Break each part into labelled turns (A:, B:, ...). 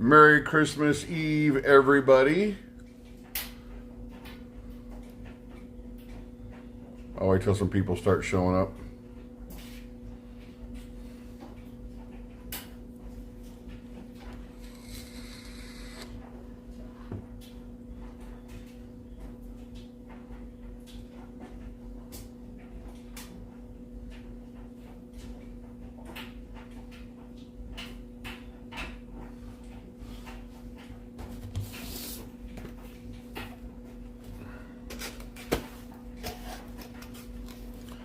A: Merry Christmas Eve, everybody. I'll wait till some people start showing up.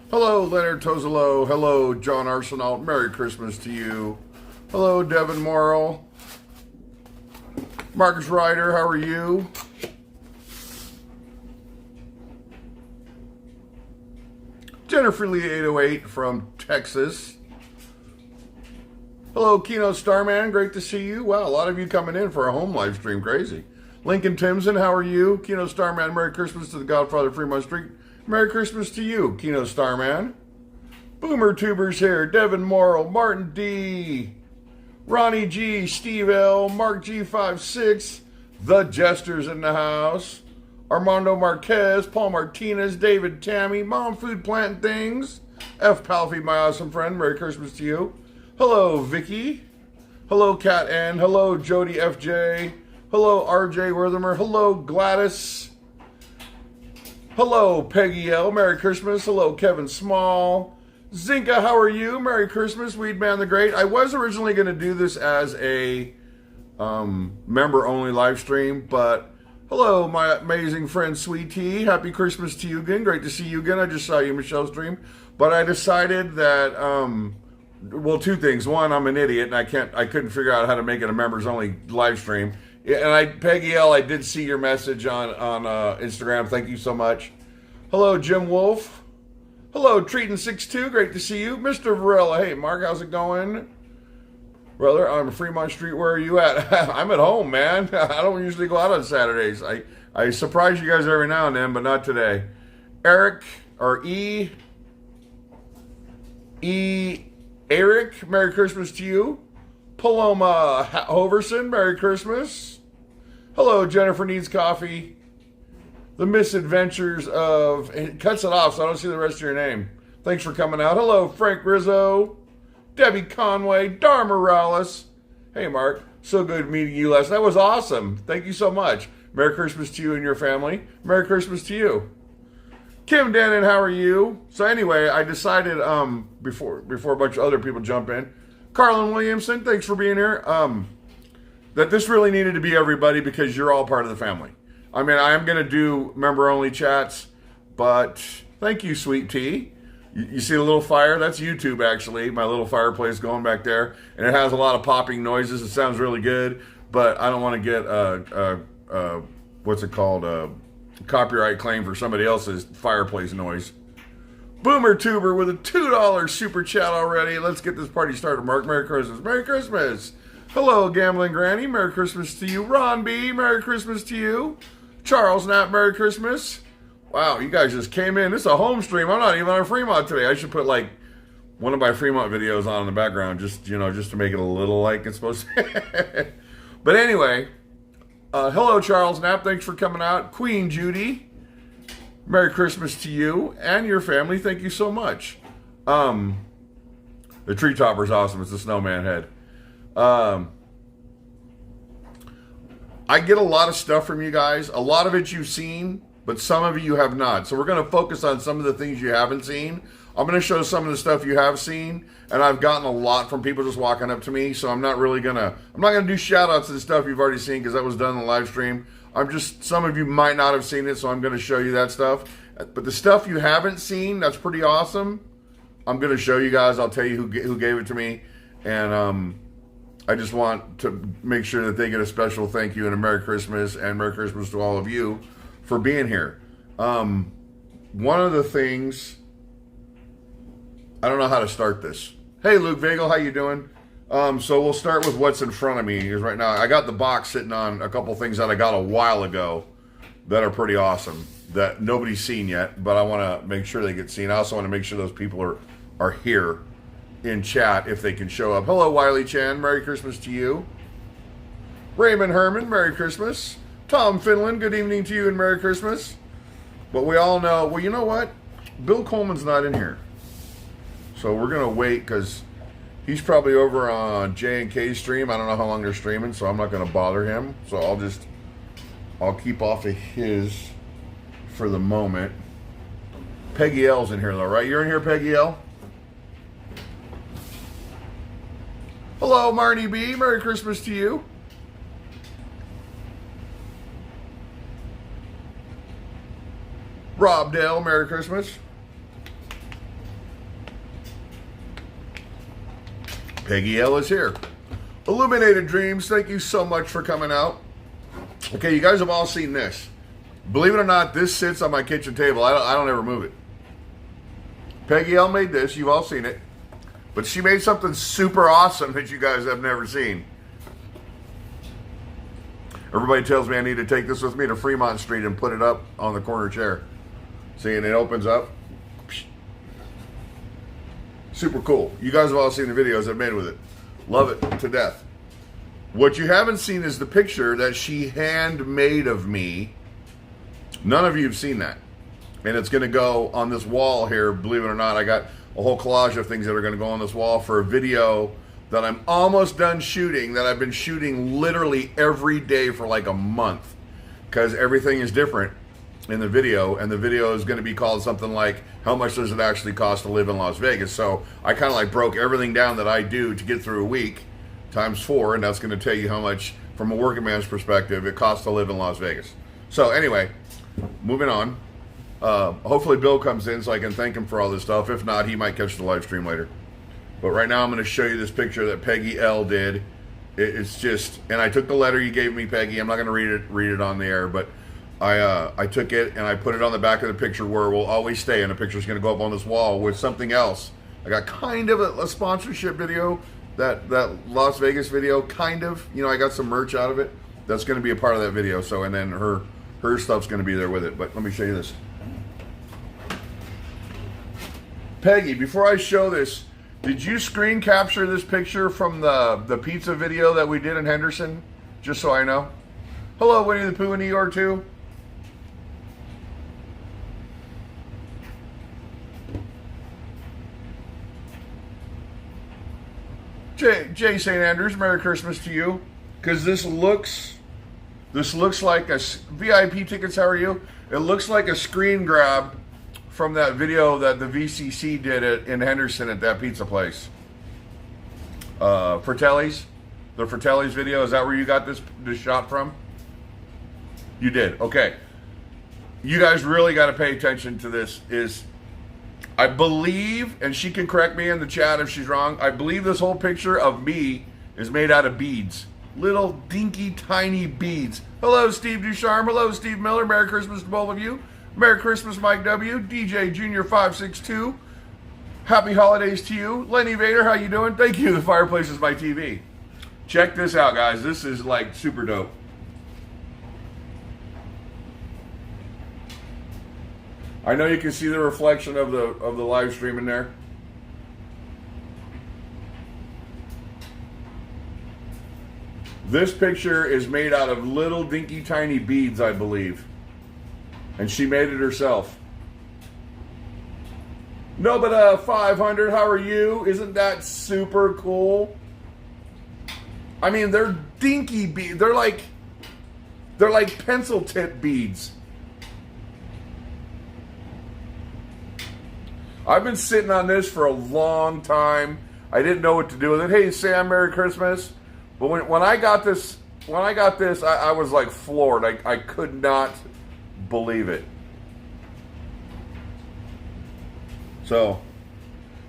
A: Hello, Leonard Tozolo. Hello, John Arsenault. Merry Christmas to you. Hello, Devin Morrill. Marcus Ryder, how are you? Jennifer Lee 808 from Texas. Hello, Keno Starman. Great to see you. Wow, a lot of you coming in for a home live stream. Crazy. Lincoln Timson, how are you? Keno Starman, Merry Christmas to the Godfather Fremont Street. Merry Christmas to you, Keno Starman. Boomer Tubers here. Devin Morrill, Martin D. Ronnie G. Steve L. Mark G56. The Jesters in the house. Armando Marquez. Paul Martinez. David Tammy. Mom Food Plant Things. F. Palfy, my awesome friend. Merry Christmas to you. Hello, Vicky. Hello, Kat N. Hello, Jody FJ. Hello, RJ Werthermer. Hello, Gladys. Hello, Peggy L. Merry Christmas. Hello, Kevin Small. Zinka, how are you? Merry Christmas, Weedman the Great. I was originally going to do this as a member-only live stream, but hello, my amazing friend Sweet Tea. Happy Christmas to you again. Great to see you again. I just saw you, Michelle, stream. But I decided that, well, two things. One, I'm an idiot, and I couldn't figure out how to make it a members-only live stream. And Peggy L, I did see your message on Instagram. Thank you so much. Hello, Jim Wolf. Hello, Treatin62. Great to see you. Mr. Varela. Hey, Mark, how's it going? Brother, I'm Fremont Street. Where are you at? I'm at home, man. I don't usually go out on Saturdays. I surprise you guys every now and then, but not today. Eric, or Eric, Merry Christmas to you. Paloma Hoverson, Merry Christmas. Hello, Jennifer Needs Coffee. The Misadventures of... It cuts it off, so I don't see the rest of your name. Thanks for coming out. Hello, Frank Rizzo. Debbie Conway. Dar Morales. Hey, Mark. So good meeting you last night. That was awesome. Thank you so much. Merry Christmas to you and your family. Merry Christmas to you. Kim Dannon, how are you? So anyway, I decided before a bunch of other people jump in, Carlin Williamson, thanks for being here. That this really needed to be everybody because you're all part of the family. I mean, I am going to do member-only chats, but thank you, Sweet Tea. You see the little fire? That's YouTube, actually. My little fireplace going back there. And it has a lot of popping noises. It sounds really good, but I don't want to get, what's it called, a copyright claim for somebody else's fireplace noise. Boomer Tuber with a $2 super chat already. Let's get this party started, Mark. Merry Christmas. Merry Christmas. Hello, Gambling Granny. Merry Christmas to you. Ron B. Merry Christmas to you. Charles Knapp. Merry Christmas. Wow, you guys just came in. This is a home stream. I'm not even on Fremont today. I should put like one of my Fremont videos on in the background just to make it a little like it's supposed to. But anyway, hello, Charles Knapp. Thanks for coming out. Queen Judy. Merry Christmas to you and your family. Thank you so much. The tree topper's awesome. It's a snowman head. I get a lot of stuff from you guys. A lot of it you've seen, but some of you have not. So we're going to focus on some of the things you haven't seen. I'm going to show some of the stuff you have seen, and I've gotten a lot from people just walking up to me. So I'm not going to do shout outs to the stuff you've already seen because that was done in the live stream. Some of you might not have seen it, so I'm going to show you that stuff. But the stuff you haven't seen, that's pretty awesome. I'm going to show you guys. I'll tell you who gave it to me. And I just want to make sure that they get a special thank you and a Merry Christmas and Merry Christmas to all of you for being here. One of the things, I don't know how to start this. Hey, Luke Vagel, how you doing? So we'll start with what's in front of me. Because right now, I got the box sitting on a couple things that I got a while ago that are pretty awesome that nobody's seen yet, but I want to make sure they get seen. I also want to make sure those people are here in chat if they can show up. Hello, Wiley Chan. Merry Christmas to you. Raymond Herman, Merry Christmas. Tom Finland, good evening to you and Merry Christmas. But we all know, well, you know what? Bill Coleman's not in here. So we're going to wait because he's probably over on J&K's stream. I don't know how long they're streaming, so I'm not going to bother him. So I'll keep off of his for the moment. Peggy L's in here though, right? You're in here, Peggy L? Hello, Marnie B. Merry Christmas to you. Rob Dale, Merry Christmas. Peggy L is here. Illuminated Dreams, thank you so much for coming out. Okay, you guys have all seen this. Believe it or not, this sits on my kitchen table. I don't ever move it. Peggy L made this. You've all seen it. But she made something super awesome that you guys have never seen. Everybody tells me I need to take this with me to Fremont Street and put it up on the corner chair. See, and it opens up. Super cool. You guys have all seen the videos I've made with it. Love it to death. What you haven't seen is the picture that she handmade of me. None of you have seen that. And it's going to go on this wall here, believe it or not. I got a whole collage of things that are going to go on this wall for a video that I'm almost done shooting, that I've been shooting literally every day for like a month. Because everything is different in the video, and the video is going to be called something like, how much does it actually cost to live in Las Vegas? So I kind of like broke everything down that I do to get through a week, times 4, and that's going to tell you how much, from a working man's perspective, it costs to live in Las Vegas. So anyway, moving on. Hopefully Bill comes in so I can thank him for all this stuff. If not, he might catch the live stream later. But right now I'm going to show you this picture that Peggy L did. It's just, and I took the letter you gave me, Peggy. I'm not going to read it on the air, but I took it and I put it on the back of the picture where it will always stay, and the picture's going to go up on this wall with something else. I got kind of a sponsorship video, that Las Vegas video, kind of. You know, I got some merch out of it. That's going to be a part of that video. So, and then her stuff's going to be there with it. But let me show you this. Peggy, before I show this, did you screen capture this picture from the pizza video that we did in Henderson? Just so I know. Hello, Winnie the Pooh in New York too. Jay St. Andrews, Merry Christmas to you. Because this looks like a VIP tickets. How are you? It looks like a screen grab from that video that the VCC did in Henderson at that pizza place. Fratelli's, the Fratelli's video. Is that where you got this shot from? You did. Okay. You guys really got to pay attention to this. I believe, and she can correct me in the chat if she's wrong, I believe this whole picture of me is made out of beads. Little dinky tiny beads. Hello, Steve Ducharme. Hello, Steve Miller. Merry Christmas to both of you. Merry Christmas, Mike W. DJ Junior 562. Happy holidays to you. Lenny Vader, how you doing? Thank you. The fireplace is my TV. Check this out, guys. This is like super dope. I know you can see the reflection of the live stream in there. This picture is made out of little dinky tiny beads, I believe. And she made it herself. No, but 500, how are you? Isn't that super cool? I mean, they're dinky beads. They're like pencil tip beads. I've been sitting on this for a long time. I didn't know what to do with it. Hey, Sam, Merry Christmas. But when I got this, I was like floored. I could not believe it. So,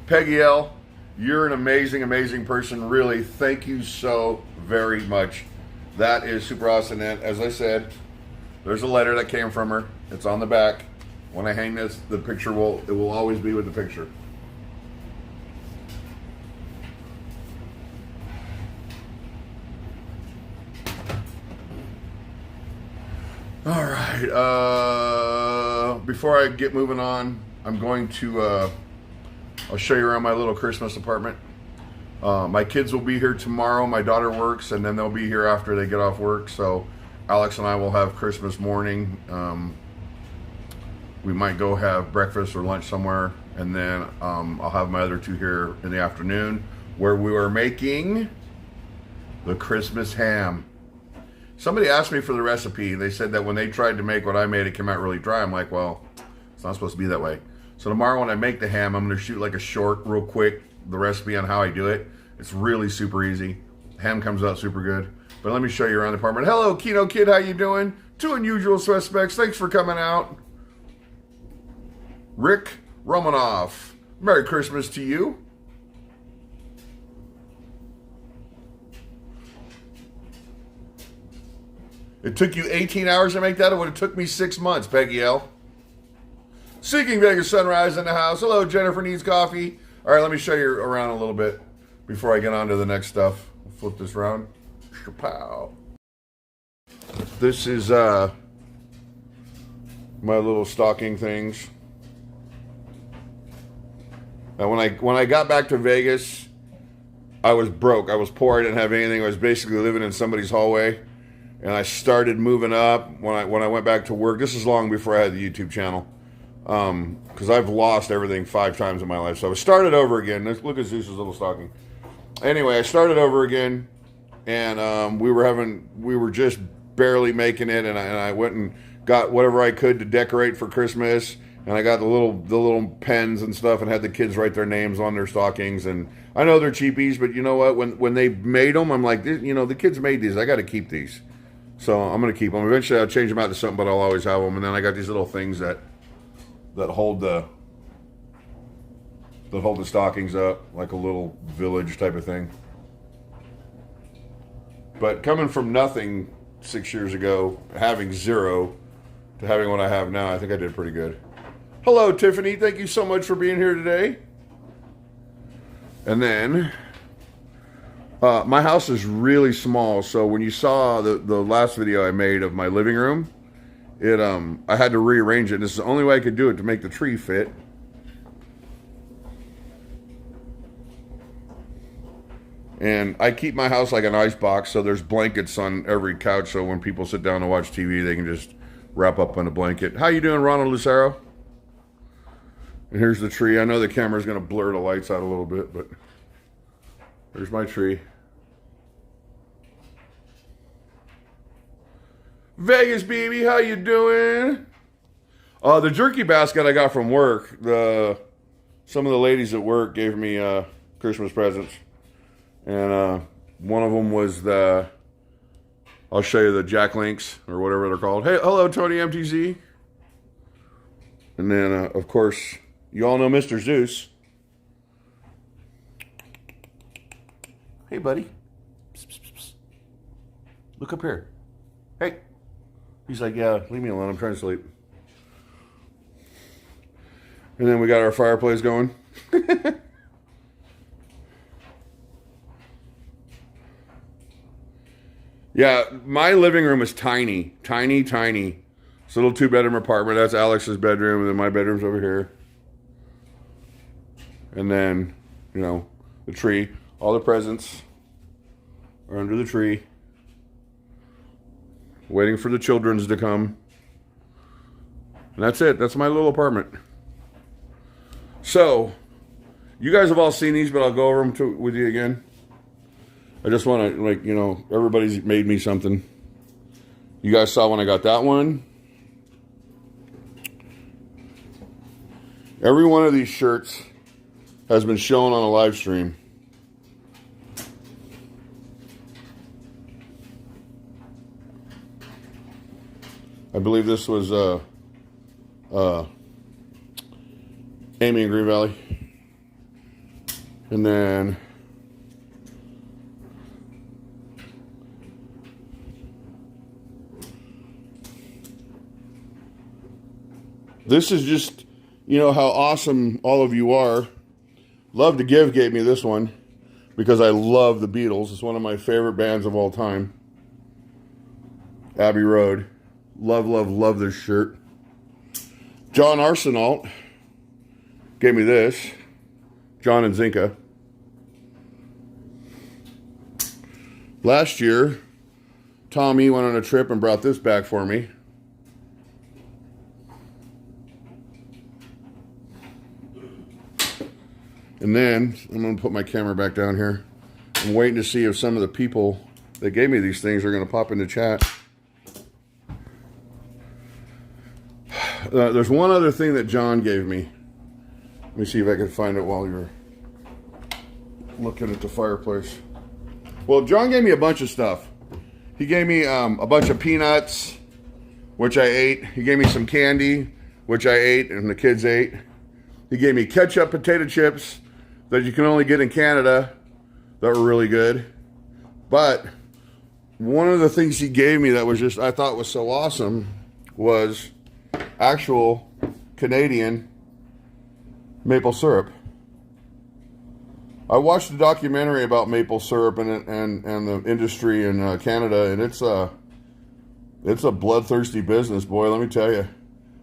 A: Peggy L, you're an amazing, amazing person. Really, thank you so very much. That is super awesome. And as I said, there's a letter that came from her. It's on the back. When I hang this, the picture will always be with the picture. All right. Before I get moving on, I'm going to I'll show you around my little Christmas apartment. My kids will be here tomorrow. My daughter works, and then they'll be here after they get off work. So Alex and I will have Christmas morning. We might go have breakfast or lunch somewhere, and then I'll have my other two here in the afternoon, where we are making the Christmas ham. Somebody asked me for the recipe. They said that when they tried to make what I made, it came out really dry. I'm like, well, it's not supposed to be that way. So tomorrow when I make the ham, I'm going to shoot like a short, real quick, the recipe on how I do it. It's really super easy. Ham comes out super good. But let me show you around the apartment. Hello, Kino Kid, how you doing? Two Unusual Suspects, thanks for coming out. Rick Romanoff, Merry Christmas to you. It took you 18 hours to make that? It would have took me 6 months, Peggy L. Seeking Vegas Sunrise in the house. Hello, Jennifer Needs Coffee. All right, let me show you around a little bit before I get on to the next stuff. I'll flip this around. Shapow. This is my little stocking things. Now, when I got back to Vegas, I was broke. I was poor. I didn't have anything. I was basically living in somebody's hallway. And I started moving up when I went back to work. This is long before I had the YouTube channel. Because I've lost everything 5 times in my life. So I started over again. Look at Zeus's little stocking. Anyway, I started over again. And we were just barely making it. And I went and got whatever I could to decorate for Christmas. And I got the little pens and stuff and had the kids write their names on their stockings. And I know they're cheapies, but you know what? When they made them, I'm like, you know, the kids made these. I got to keep these. So I'm going to keep them. Eventually I'll change them out to something, but I'll always have them. And then I got these little things that hold the stockings up, like a little village type of thing. But coming from nothing 6 years ago, having 0 to having what I have now, I think I did pretty good. Hello, Tiffany. Thank you so much for being here today. And then, my house is really small, so when you saw the last video I made of my living room, I had to rearrange it. This is the only way I could do it to make the tree fit. And I keep my house like an ice box, so there's blankets on every couch, so when people sit down to watch TV, they can just wrap up in a blanket. How you doing, Ronald Lucero? And here's the tree. I know the camera's going to blur the lights out a little bit, but there's my tree. Vegas, baby, how you doing? The jerky basket I got from work. Some of the ladies at work gave me Christmas presents. And one of them was I'll show you the Jack Links, or whatever they're called. Hey, hello, Tony MTZ. And then, of course, you all know Mr. Zeus. Hey, buddy. Psst, psst, psst. Look up here. Hey. He's like, yeah, leave me alone. I'm trying to sleep. And then we got our fireplace going. Yeah, my living room is tiny. Tiny, tiny. It's a little 2-bedroom apartment. That's Alex's bedroom, and then my bedroom's over here. And then, you know, the tree. All the presents are under the tree. Waiting for the children's to come. And that's it. That's my little apartment. So, you guys have all seen these, but I'll go over them with you again. I just want to, like, you know, everybody's made me something. You guys saw when I got that one. Every one of these shirts has been shown on a live stream. I believe this was Amy in Green Valley. And then this is just, you know, how awesome all of you are. Love to Give gave me this one because I love the Beatles. It's one of my favorite bands of all time. Abbey Road. Love, love, love this shirt. John Arsenault gave me this. John and Zinka. Last year, Tommy went on a trip and brought this back for me. And then, I'm going to put my camera back down here. I'm waiting to see if some of the people that gave me these things are going to pop into chat. There's one other thing that John gave me. Let me see if I can find it while you're looking at the fireplace. Well, John gave me a bunch of stuff. He gave me a bunch of peanuts, which I ate. He gave me some candy, which I ate and the kids ate. He gave me ketchup potato chips that you can only get in Canada that were really good. But one of the things he gave me that was just, I thought was so awesome was actual Canadian maple syrup. I watched a documentary about maple syrup and the industry in Canada, and it's a bloodthirsty business, boy, let me tell you.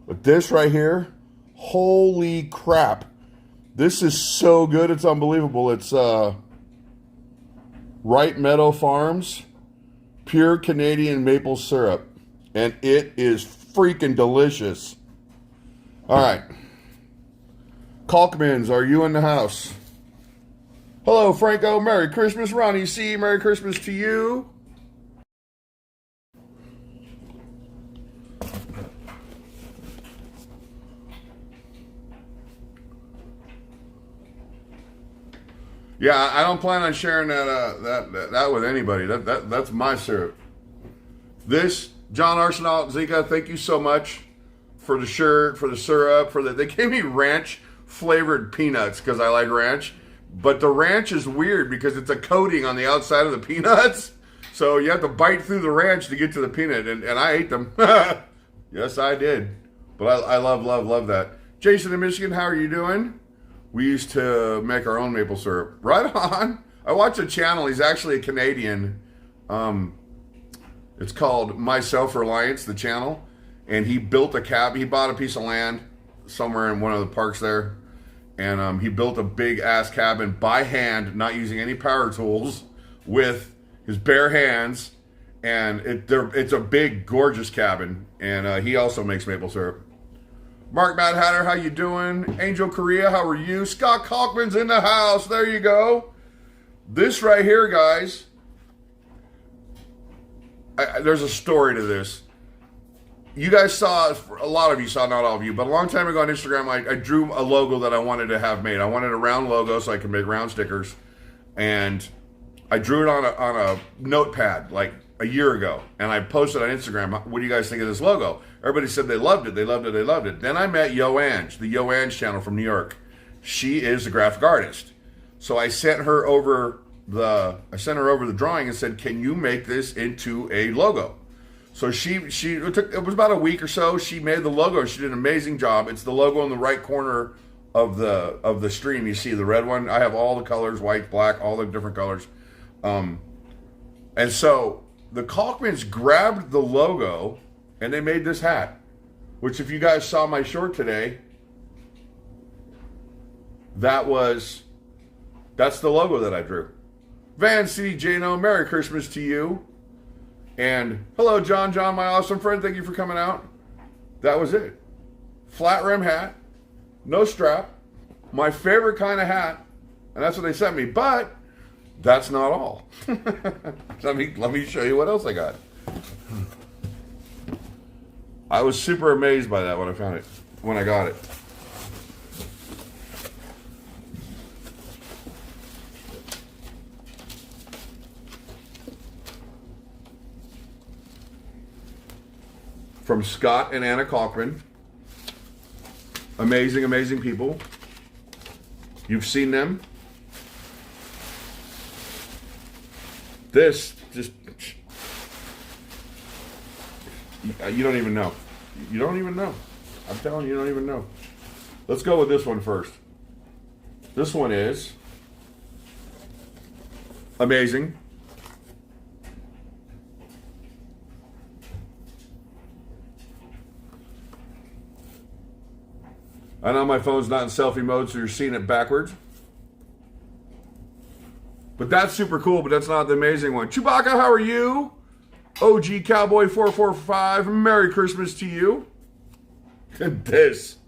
A: But this right here, holy crap. This is so good, it's unbelievable. It's Right Meadow Farms pure Canadian maple syrup, and it is freaking delicious. All right. Kalkmans, are you in the house? Hello, Franco. Merry Christmas. Ronnie C. Merry Christmas to you. Yeah, I don't plan on sharing that with anybody. That's my syrup. This, John Arsenal, Zika, thank you so much for the shirt, for the syrup, they gave me ranch flavored peanuts because I like ranch. But the ranch is weird because it's a coating on the outside of the peanuts. So you have to bite through the ranch to get to the peanut. And I ate them. Yes, I did. But I love that. Jason in Michigan, how are you doing? We used to make our own maple syrup. Right on. I watch a channel. He's actually a Canadian. It's called My Self-Reliance, the channel. And he built a cabin. He bought a piece of land somewhere in one of the parks there. And he built a big-ass cabin by hand, not using any power tools, with his bare hands. And it's a big, gorgeous cabin. And he also makes maple syrup. Mark Mad Hatter, how you doing? Angel Korea, how are you? Scott Kalkman's in the house. There you go. This right here, guys. There's a story to this. You guys saw, a lot of you saw, not all of you, but a long time ago on Instagram, I drew a logo that I wanted to have made. I wanted a round logo so I could make round stickers. And I drew it on a notepad like a year ago. And I posted on Instagram, what do you guys think of this logo? Everybody said they loved it, they loved it, they loved it. Then I met Yo Ange, the Yo Ange channel from New York. She is a graphic artist. So I sent her over the drawing and said, can you make this into a logo? So it was about a week or so. She made the logo. She did an amazing job. It's the logo in the right corner of the stream. You see the red one. I have all the colors, white, black, all the different colors. And so the Kalkmans grabbed the logo and they made this hat, which if you guys saw my short today, that's the logo that I drew. Van C. Jano, Merry Christmas to you. And hello, John, my awesome friend. Thank you for coming out. That was it. Flat rim hat, no strap, my favorite kind of hat, and that's what they sent me. But that's not all. Let me show you what else I got. I was super amazed by that when I got it. From Scott and Anna Kalkman. Amazing, amazing people. You've seen them. This just, you don't even know. You don't even know. I'm telling you, you don't even know. Let's go with this one first. This one is amazing. I know my phone's not in selfie mode, so you're seeing it backwards. But that's super cool, but that's not the amazing one. Chewbacca, how are you? OG Cowboy 445, Merry Christmas to you. And this.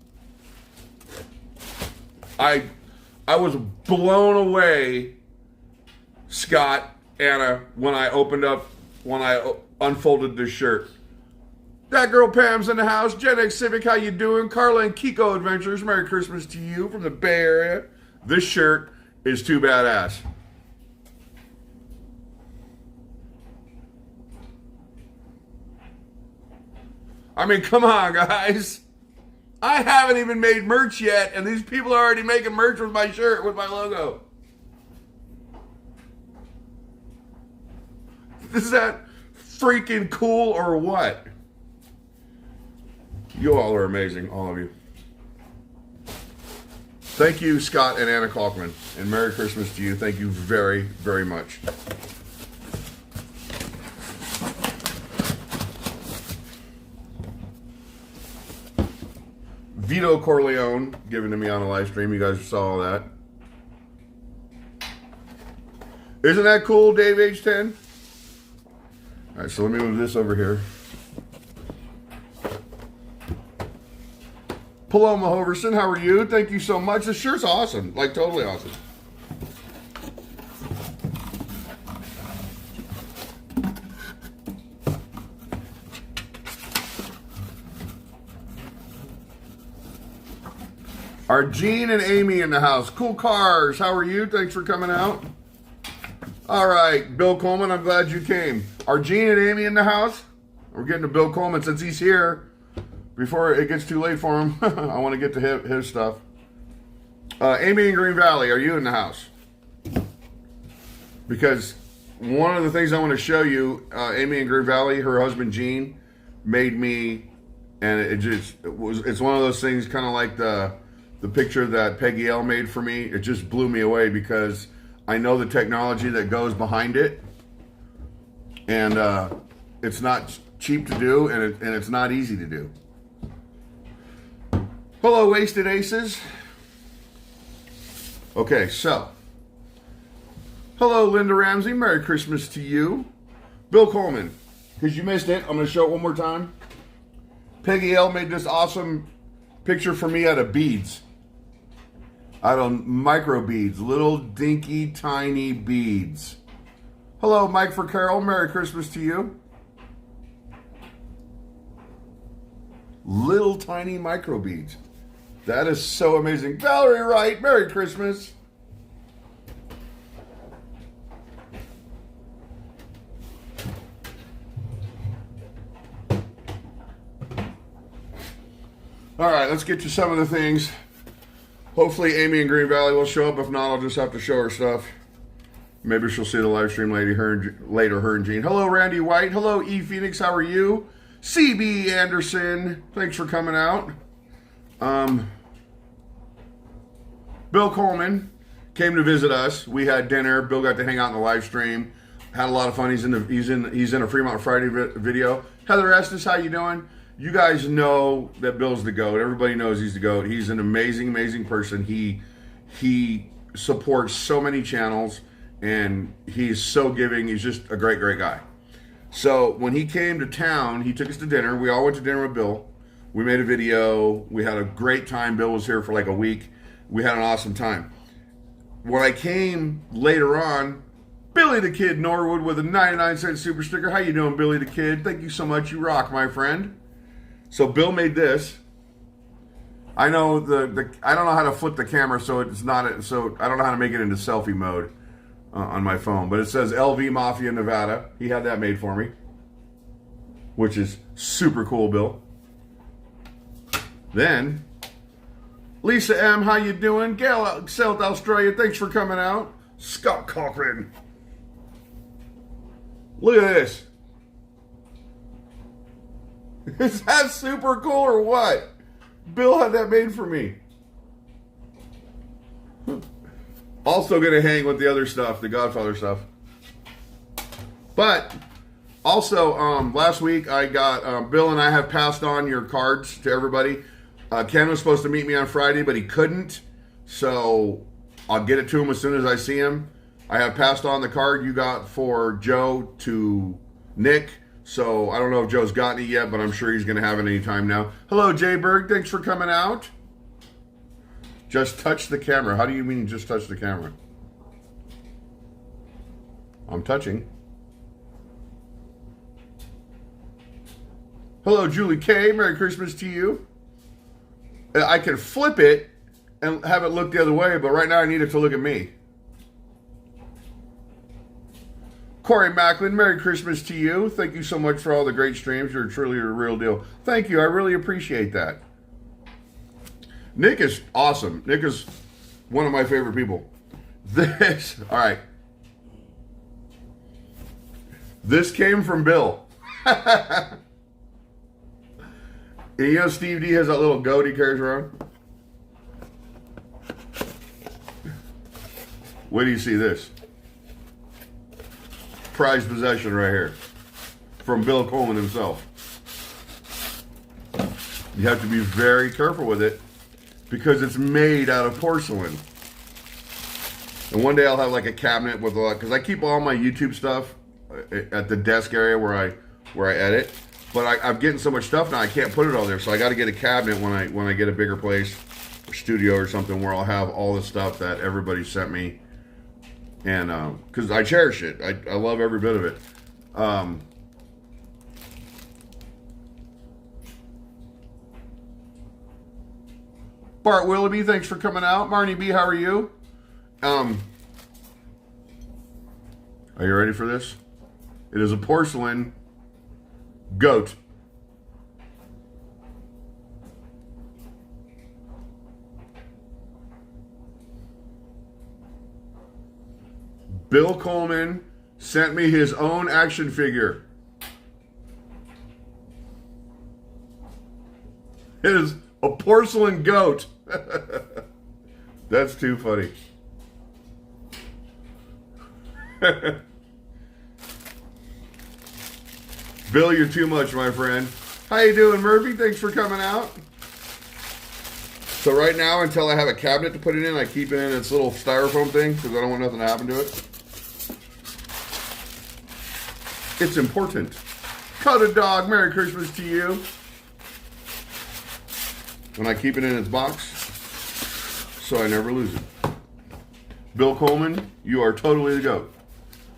A: I was blown away, Scott, Anna, when I unfolded this shirt. That girl Pam's in the house. Gen X Civic, how you doing? Carla and Kiko Adventures, Merry Christmas to you from the Bay Area. This shirt is too badass. I mean, come on, guys. I haven't even made merch yet, and these people are already making merch with my shirt, with my logo. Is that freaking cool or what? You all are amazing, all of you. Thank you, Scott and Anna Kalkman, and Merry Christmas to you. Thank you very, very much. Vito Corleone given to me on a live stream. You guys saw all that. Isn't that cool, Dave H10? All right, so let me move this over here. Paloma Hoverson, how are you? Thank you so much. This shirt's awesome. Like, totally awesome. Are Gene and Amy in the house? Cool Cars, how are you? Thanks for coming out. All right, Bill Coleman, I'm glad you came. Are Gene and Amy in the house? We're getting to Bill Coleman since he's here. Before it gets too late for him, I want to get to his stuff. Amy in Green Valley, are you in the house? Because one of the things I want to show you, Amy in Green Valley, her husband Gene, made me, and it's one of those things kind of like the picture that Peggy L made for me. It just blew me away because I know the technology that goes behind it, and it's not cheap to do, and it's not easy to do. Hello, Wasted Aces. Okay, so. Hello, Linda Ramsey. Merry Christmas to you. Bill Coleman, because you missed it, I'm going to show it one more time. Peggy L made this awesome picture for me out of beads. Out of micro beads. Little dinky, tiny beads. Hello, Mike for Carol. Merry Christmas to you. Little tiny micro beads. That is so amazing. Valerie Wright, Merry Christmas. All right, let's get to some of the things. Hopefully Amy in Green Valley will show up. If not, I'll just have to show her stuff. Maybe she'll see the live stream later, her and Jean. Hello, Randy White. Hello, E. Phoenix. How are you? CB Anderson. Thanks for coming out. Bill Coleman came to visit us. We had dinner. Bill got to hang out in the live stream. Had a lot of fun. He's in a Fremont Friday video. Heather Estes, how you doing? You guys know that Bill's the GOAT. Everybody knows he's the GOAT. He's an amazing, amazing person. He supports so many channels, and he's so giving. He's just a great, great guy. So when he came to town, he took us to dinner. We all went to dinner with Bill. We made a video. We had a great time. Bill was here for like a week. We had an awesome time. When I came later on, Billy the Kid Norwood with a 99-cent super sticker. How you doing, Billy the Kid? Thank you so much. You rock, my friend. So Bill made this. I know I don't know how to flip the camera, so it's not. So I don't know how to make it into selfie mode on my phone. But it says LV Mafia Nevada. He had that made for me, which is super cool, Bill. Then Lisa M, how you doing? Gail, South Australia, thanks for coming out. Scott Cochran. Look at this. Is that super cool or what? Bill had that made for me. Also going to hang with the other stuff, the Godfather stuff. But also, last week I got, Bill and I have passed on your cards to everybody. Ken was supposed to meet me on Friday, but he couldn't. So I'll get it to him as soon as I see him. I have passed on the card you got for Joe to Nick. So I don't know if Joe's gotten it yet, but I'm sure he's going to have it any time now. Hello, Jay Berg. Thanks for coming out. Just touch the camera. How do you mean just touch the camera? I'm touching. Hello, Julie K. Merry Christmas to you. I can flip it and have it look the other way, but right now I need it to look at me. Corey Macklin, Merry Christmas to you. Thank you so much for all the great streams. You're truly a real deal. Thank you. I really appreciate that. Nick is awesome. Nick is one of my favorite people. All right. This came from Bill. And you know Steve D has that little goat he carries around? Wait till you see this. Prized possession right here. From Bill Coleman himself. You have to be very careful with it because it's made out of porcelain. And one day I'll have like a cabinet with a lot, because I keep all my YouTube stuff at the desk area where I edit. But I'm getting so much stuff now I can't put it all there. So I got to get a cabinet when I get a bigger place, or studio or something, where I'll have all the stuff that everybody sent me. And because I cherish it, I love every bit of it. Bart Willoughby, thanks for coming out. Marnie B, how are you? Are you ready for this? It is a porcelain goat. Bill Coleman sent me his own action figure. It is a porcelain goat. That's too funny. Bill, you're too much, my friend. How you doing, Murphy? Thanks for coming out. So right now, until I have a cabinet to put it in, I keep it in its little styrofoam thing because I don't want nothing to happen to it. It's important. Cut a dog, Merry Christmas to you. And I keep it in its box so I never lose it. Bill Coleman, you are totally the goat.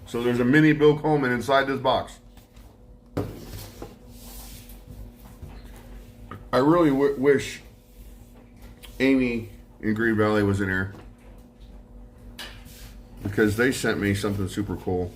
A: So there's a mini Bill Coleman inside this box. I really wish Amy in Green Valley was in here, because they sent me something super cool.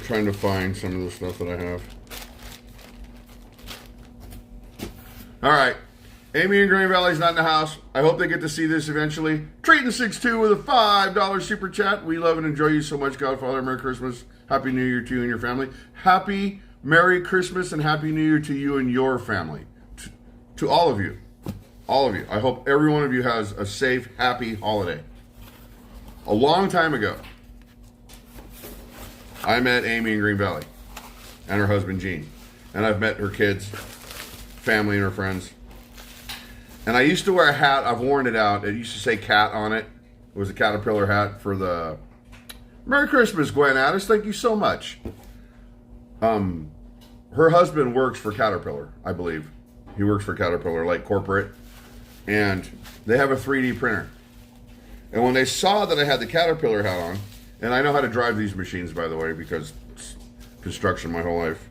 A: Trying to find some of the stuff that I have. All right. Amy in Green Valley's not in the house. I hope they get to see this eventually. Treatin62 with a $5 super chat. We love and enjoy you so much, Godfather. Merry Christmas. Happy New Year to you and your family. Happy Merry Christmas and Happy New Year to you and your family. To all of you. All of you. I hope every one of you has a safe, happy holiday. A long time ago, I met Amy in Green Valley and her husband, Gene. And I've met her kids, family, and her friends. And I used to wear a hat. I've worn it out. It used to say cat on it. It was a caterpillar hat for the... Merry Christmas, Gwen Addis. Thank you so much. Her husband works for Caterpillar, I believe. He works for Caterpillar, like corporate. And they have a 3D printer. And when they saw that I had the Caterpillar hat on, and I know how to drive these machines, by the way, because it's construction my whole life.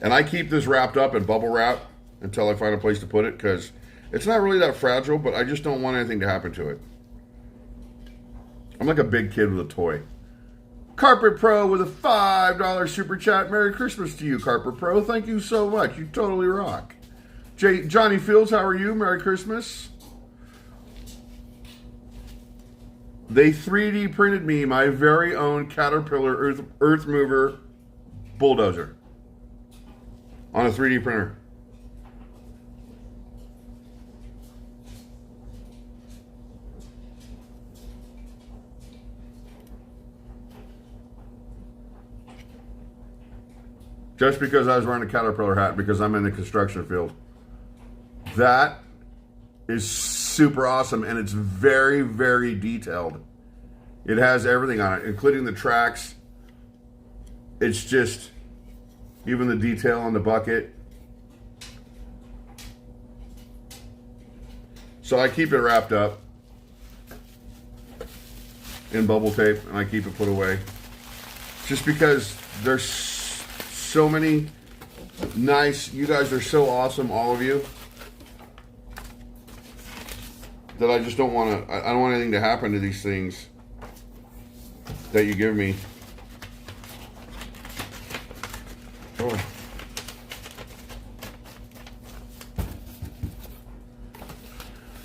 A: And I keep this wrapped up in bubble wrap until I find a place to put it, because it's not really that fragile, but I just don't want anything to happen to it. I'm like a big kid with a toy. Carpet Pro with a $5 super chat. Merry Christmas to you, Carpet Pro. Thank you so much. You totally rock. Johnny Fields, how are you? Merry Christmas. They 3D printed me my very own Caterpillar earth mover bulldozer on a 3D printer. Just because I was wearing a Caterpillar hat because I'm in the construction field. That is super awesome, and it's very, very detailed. It has everything on it, including the tracks. It's just, even the detail on the bucket. So I keep it wrapped up in bubble tape, and I keep it put away. Just because there's so many nice, you guys are so awesome, all of you, that I just don't want to, I don't want anything to happen to these things that you give me. Oh.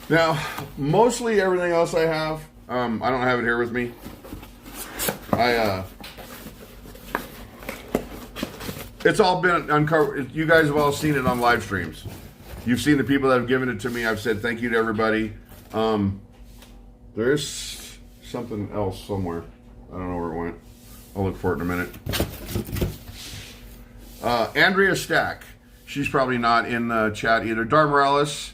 A: Now, mostly everything else I have, I don't have it here with me. It's all been uncovered. You guys have all seen it on live streams. You've seen the people that have given it to me. I've said thank you to everybody. There's something else somewhere. I don't know where it went. I'll look for it in a minute. Andrea Stack. She's probably not in the chat either. Dar Morales,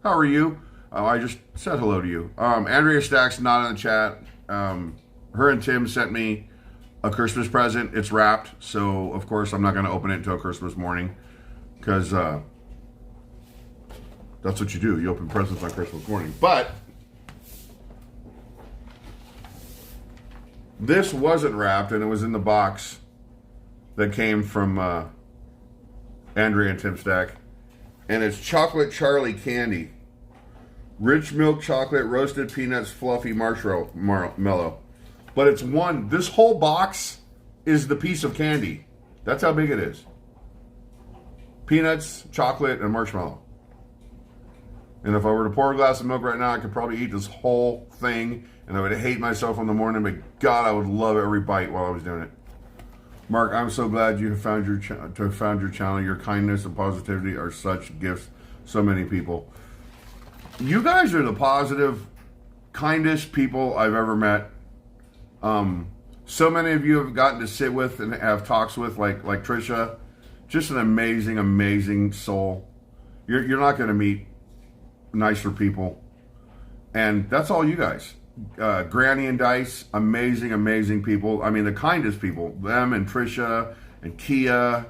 A: how are you? I just said hello to you. Andrea Stack's not in the chat. Her and Tim sent me a Christmas present. It's wrapped, so of course I'm not going to open it until Christmas morning, because that's what you do. You open presents on Christmas morning. But this wasn't wrapped, and it was in the box that came from Andrea and Tim Stack, and it's Chocolate Charlie candy. Rich milk chocolate, roasted peanuts, fluffy marshmallow. But it's one, this whole box is the piece of candy. That's how big it is. Peanuts, chocolate, and marshmallow. And if I were to pour a glass of milk right now, I could probably eat this whole thing, and I would hate myself in the morning, but God, I would love every bite while I was doing it. Mark, I'm so glad you have found your channel. Your kindness and positivity are such gifts. So many people. You guys are the positive, kindest people I've ever met. So many of you have gotten to sit with and have talks with, like Trisha. Just an amazing, amazing soul. You're not going to meet nicer people. And that's all you guys. Granny and Dice, amazing, amazing people. I mean, the kindest people. Them and Trisha and Kia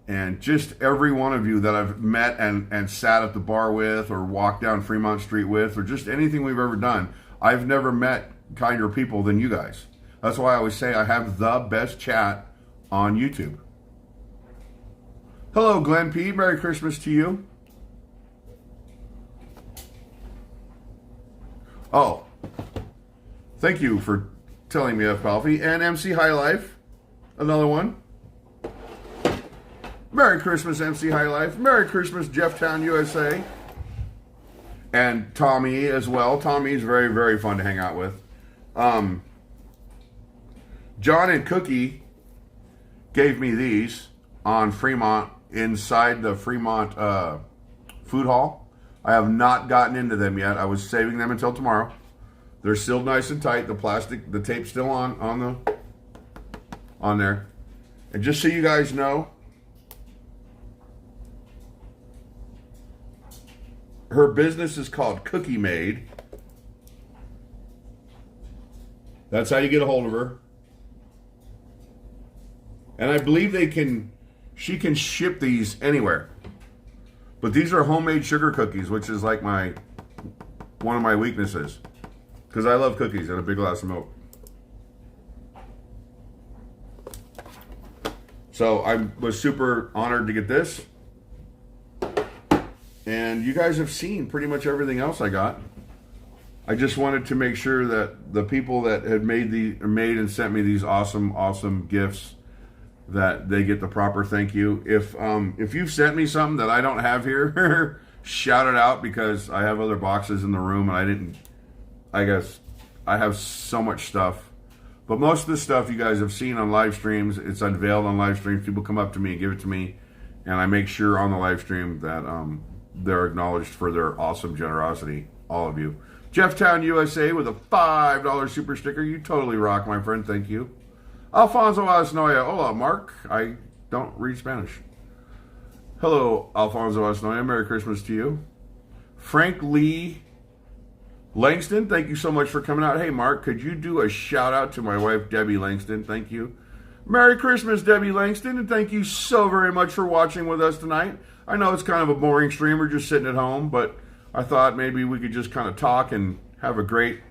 A: and just every one of you that I've met and sat at the bar with or walked down Fremont Street with or just anything we've ever done. I've never met kinder people than you guys. That's why I always say I have the best chat on YouTube. Hello, Glenn P. Merry Christmas to you. Oh, thank you for telling me, F. Palfy. And MC High Life, another one. Merry Christmas, MC High Life. Merry Christmas, Jefftown, USA. And Tommy as well. Tommy's very, very fun to hang out with. John and Cookie gave me these on Fremont, inside the Fremont food hall. I have not gotten into them yet. I was saving them until tomorrow. They're still nice and tight. The tape's still on there. And just so you guys know, her business is called Cookie Made. That's how you get a hold of her. And I believe she can ship these anywhere. But these are homemade sugar cookies, which is like one of my weaknesses. Because I love cookies and a big glass of milk. So I was super honored to get this. And you guys have seen pretty much everything else I got. I just wanted to make sure that the people that had made and sent me these awesome, awesome gifts, that they get the proper thank you. If you've sent me something that I don't have here, shout it out, because I have other boxes in the room and I guess I have so much stuff. But most of the stuff you guys have seen on live streams, it's unveiled on live streams. People come up to me and give it to me, and I make sure on the live stream that they're acknowledged for their awesome generosity, all of you. Jefftown, USA with a $5 super sticker. You totally rock, my friend. Thank you. Alfonso Asnoya. Hola, Mark. I don't read Spanish. Hello, Alfonso Asnoya. Merry Christmas to you. Frank Lee Langston, thank you so much for coming out. Hey, Mark, could you do a shout out to my wife, Debbie Langston? Thank you. Merry Christmas, Debbie Langston, and thank you so very much for watching with us tonight. I know it's kind of a boring stream. We're just sitting at home, but I thought maybe we could just kind of talk and have a great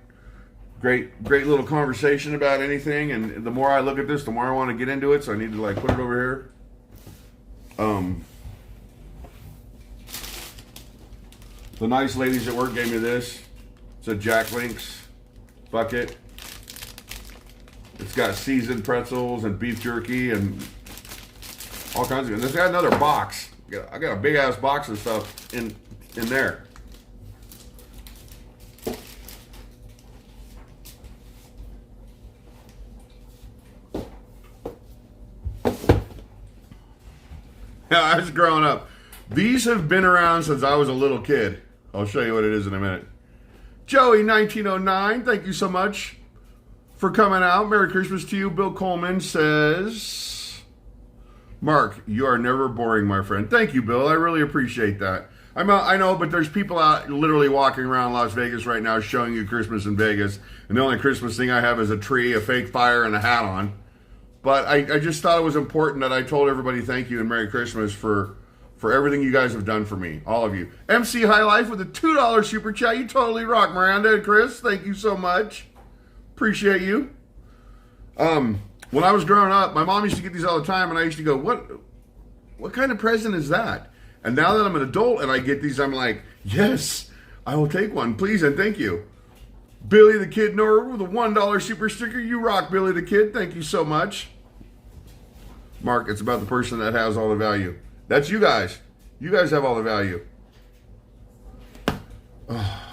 A: little conversation about anything. And the more I look at this, the more I want to get into it. So I need to like put it over here. The nice ladies at work gave me this. It's a Jack Link's bucket. It's got seasoned pretzels and beef jerky and all kinds of good. It's got another box. I got a big ass box of stuff in there. Yeah, I was growing up. These have been around since I was a little kid. I'll show you what it is in a minute. Joey 1909, thank you so much for coming out. Merry Christmas to you. Bill Coleman says, Mark, you are never boring, my friend. Thank you, Bill. I really appreciate that. I know, but there's people out literally walking around Las Vegas right now showing you Christmas in Vegas. And the only Christmas thing I have is a tree, a fake fire, and a hat on. But I just thought it was important that I told everybody thank you and Merry Christmas for everything you guys have done for me. All of you. MC High Life with a $2 super chat. You totally rock, Miranda and Chris. Thank you so much. Appreciate you. When I was growing up, my mom used to get these all the time, and I used to go, what kind of present is that? And now that I'm an adult and I get these, I'm like, yes, I will take one, please and thank you. Billy the Kid Norwood with a $1 super sticker. You rock, Billy the Kid. Thank you so much. Mark, it's about the person that has all the value. That's you guys. You guys have all the value. Oh.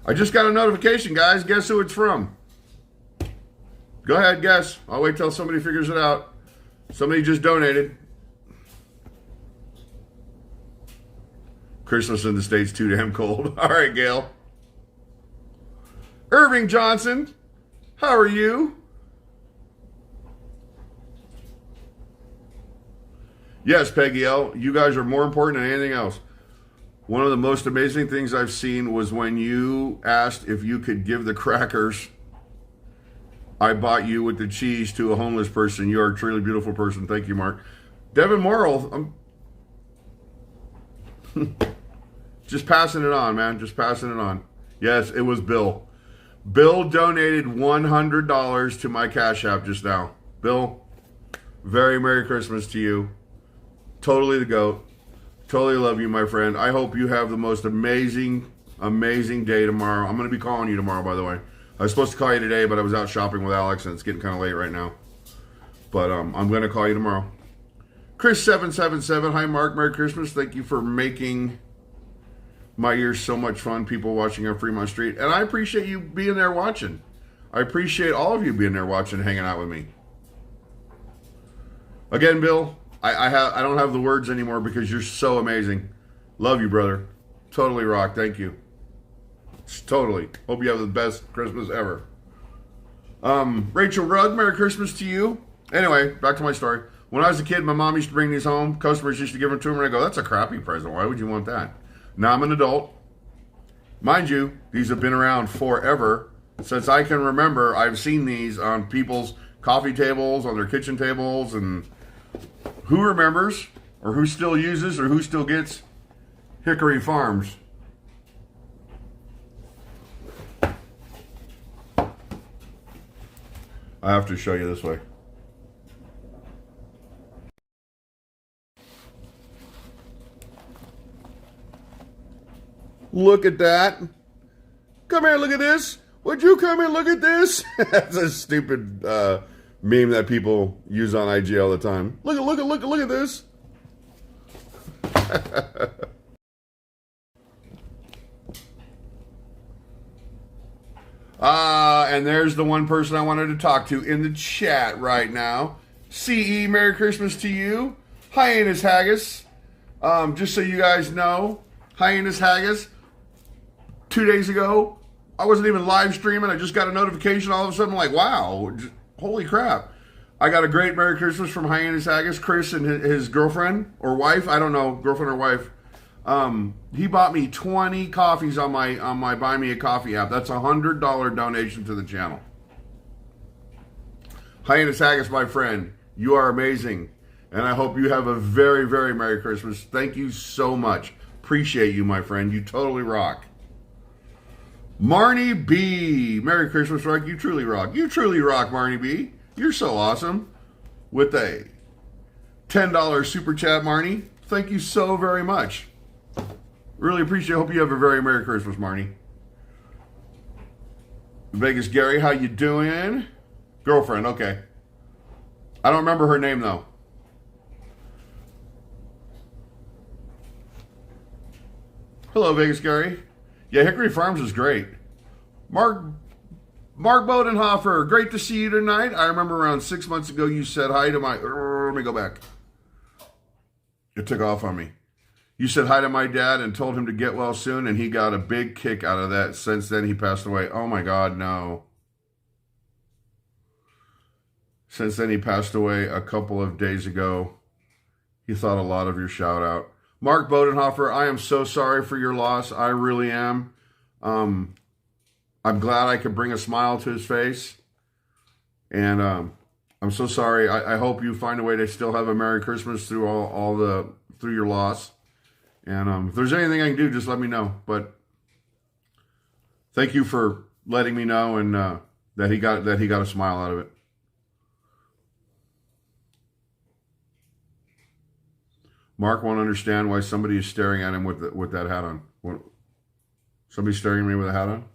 A: I just got a notification, guys. Guess who it's from? Go ahead, guess. I'll wait till somebody figures it out. Somebody just donated. Christmas in the States too damn cold. All right, Gail. Irving Johnson, how are you? Yes, Peggy L. You guys are more important than anything else. One of the most amazing things I've seen was when you asked if you could give the crackers I bought you with the cheese to a homeless person. You are a truly beautiful person. Thank you, Mark. Devin Morrill, just passing it on, man. Just passing it on. Yes, it was Bill. Bill donated $100 to my Cash App just now. Bill, very Merry Christmas to you. Totally the GOAT. Totally love you, my friend. I hope you have the most amazing, amazing day tomorrow. I'm going to be calling you tomorrow, by the way. I was supposed to call you today, but I was out shopping with Alex, and it's getting kind of late right now. But I'm going to call you tomorrow. Chris777, hi, Mark. Merry Christmas. Thank you for making my years so much fun. People watching on Fremont Street. And I appreciate you being there watching. I appreciate all of you being there watching, hanging out with me. Again, Bill, I don't have the words anymore because you're so amazing. Love you, brother. Totally rock. Thank you. Totally. Hope you have the best Christmas ever. Rachel Rudd, Merry Christmas to you. Anyway, back to my story. When I was a kid, my mom used to bring these home. Customers used to give them to me, and I go, that's a crappy present. Why would you want that? Now I'm an adult. Mind you, these have been around forever. Since I can remember, I've seen these on people's coffee tables, on their kitchen tables, and who remembers, or who still uses, or who still gets Hickory Farms? I have to show you this way. Look at that. Come here, look at this. Would you come and look at this? That's a stupid meme that people use on IG all the time. Look at this. And there's the one person I wanted to talk to in the chat right now. CE, Merry Christmas to you. Hyenas Haggis. Just so you guys know, Hyenas Haggis, 2 days ago, I wasn't even live streaming. I just got a notification all of a sudden, like, wow, holy crap. I got a great Merry Christmas from Hyannis Haggis, Chris and his girlfriend or wife. I don't know, girlfriend or wife. He bought me 20 coffees on my Buy Me a Coffee app. That's a $100 donation to the channel. Hyannis Haggis, my friend, you are amazing. And I hope you have a very, very Merry Christmas. Thank you so much. Appreciate you, my friend. You totally rock. Marnie B. Merry Christmas, Rock. You truly rock. You truly rock, Marnie B. You're so awesome. With a $10 super chat, Marnie. Thank you so very much. Really appreciate it. Hope you have a very Merry Christmas, Marnie. Vegas Gary, how you doing? Girlfriend, okay. I don't remember her name, though. Hello, Vegas Gary. Yeah, Hickory Farms is great. Mark Bodenhofer, great to see you tonight. I remember around 6 months ago you said hi to my... let me go back. It took off on me. You said hi to my dad and told him to get well soon, and he got a big kick out of that. Since then, he passed away. Oh, my God, no. Since then, he passed away a couple of days ago. He thought a lot of your shout-out. Mark Bodenhofer, I am so sorry for your loss. I really am. I'm glad I could bring a smile to his face. And I'm so sorry. I hope you find a way to still have a Merry Christmas through through your loss. And if there's anything I can do, just let me know. But thank you for letting me know and that he got a smile out of it. Mark won't understand why somebody is staring at him with that hat on. Somebody's staring at me with a hat on?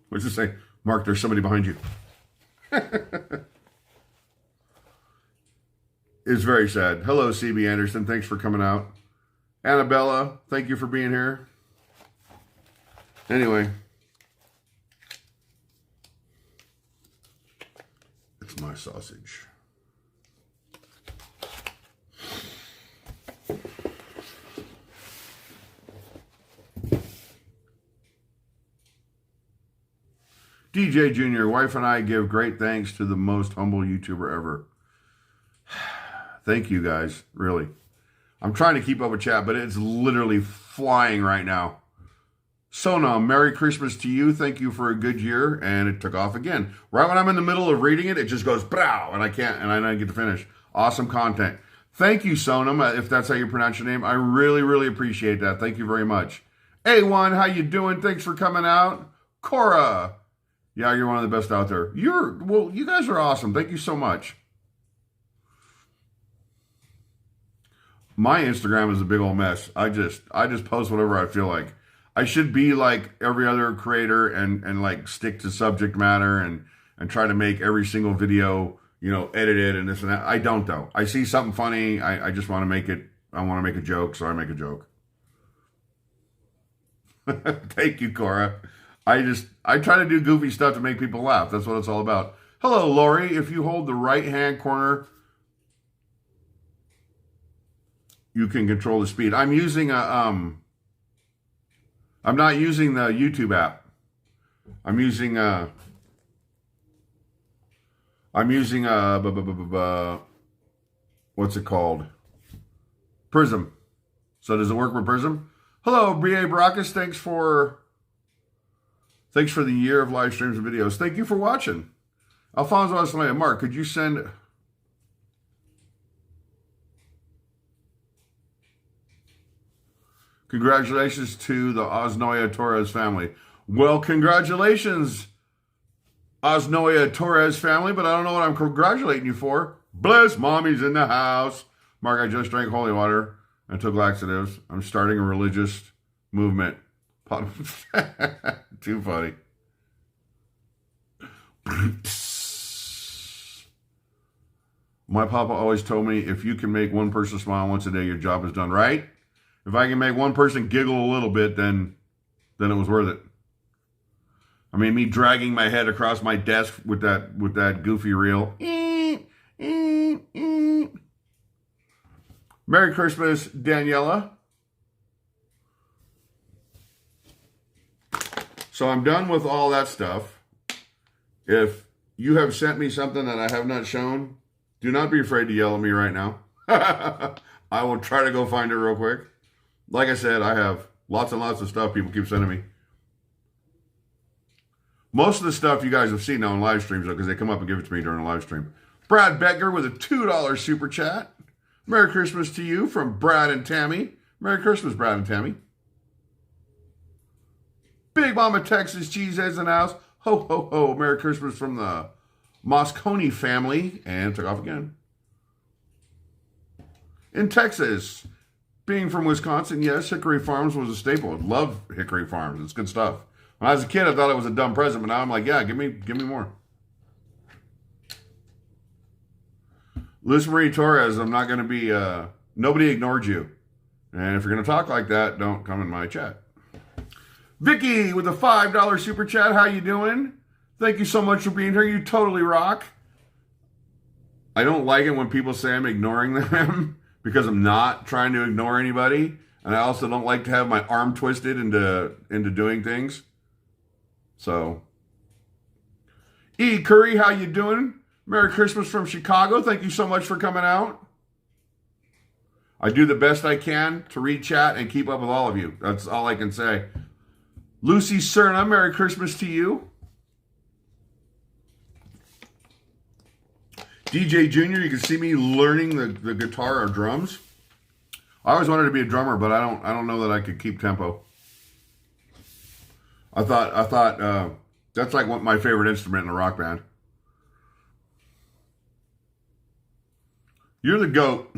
A: What's it say? Mark, there's somebody behind you. It's very sad. Hello, CB Anderson. Thanks for coming out. Annabella, thank you for being here. Anyway. It's my sausage. DJ Jr., wife and I give great thanks to the most humble YouTuber ever. Thank you guys, really. I'm trying to keep up with chat, but it's literally flying right now. Sona, Merry Christmas to you. Thank you for a good year. And it took off again. Right when I'm in the middle of reading it, it just goes, brow, and I don't get to finish. Awesome content. Thank you, Sonam, if that's how you pronounce your name. I really, really appreciate that. Thank you very much. A1, how you doing? Thanks for coming out. Cora. Yeah, you're one of the best out there. You guys are awesome. Thank you so much. My Instagram is a big old mess. I just post whatever I feel like. I should be like every other creator and like stick to subject matter and try to make every single video, edited and this and that. I don't though. I see something funny. I just want to make it. I want to make a joke, so I make a joke. Thank you, Cora. I try to do goofy stuff to make people laugh. That's what it's all about. Hello, Lori. If you hold the right-hand corner, you can control the speed. I'm using I'm not using the YouTube app. I'm using what's it called? Prism. So does it work with Prism? Hello, B.A. Baracus. Thanks for the year of live streams and videos. Thank you for watching. Alfonso Escalante. Mark, could you send... Congratulations to the Osnoya Torres family. Well, congratulations, Osnoya Torres family, but I don't know what I'm congratulating you for. Bless mommy's in the house. Mark, I just drank holy water and took laxatives. I'm starting a religious movement. Too funny. My papa always told me, if you can make one person smile once a day, your job is done, right? If I can make one person giggle a little bit, then it was worth it. I mean, me dragging my head across my desk with that goofy reel. Merry Christmas, Daniela. So I'm done with all that stuff. If you have sent me something that I have not shown, do not be afraid to yell at me right now. I will try to go find it real quick. Like I said, I have lots and lots of stuff people keep sending me. Most of the stuff you guys have seen now in live streams, though, because they come up and give it to me during a live stream. Brad Becker with a $2 super chat. Merry Christmas to you from Brad and Tammy. Merry Christmas, Brad and Tammy. Big Mama Texas Cheeseheads in the house. Ho, ho, ho. Merry Christmas from the Moscone family. And took off again. In Texas, being from Wisconsin, yes, Hickory Farms was a staple. I love Hickory Farms. It's good stuff. When I was a kid, I thought it was a dumb present, but now I'm like, yeah, give me more. Liz Marie Torres, I'm not going to be, nobody ignored you. And if you're going to talk like that, don't come in my chat. Vicky with a $5 super chat, how you doing? Thank you so much for being here. You totally rock. I don't like it when people say I'm ignoring them because I'm not trying to ignore anybody. And I also don't like to have my arm twisted into doing things. So, E. Curry, how you doing? Merry Christmas from Chicago. Thank you so much for coming out. I do the best I can to read chat and keep up with all of you. That's all I can say. Lucy Cerna, Merry Christmas to you. DJ Junior, you can see me learning the guitar or drums. I always wanted to be a drummer, but I don't know that I could keep tempo. I thought that's like my favorite instrument in a rock band. You're the GOAT.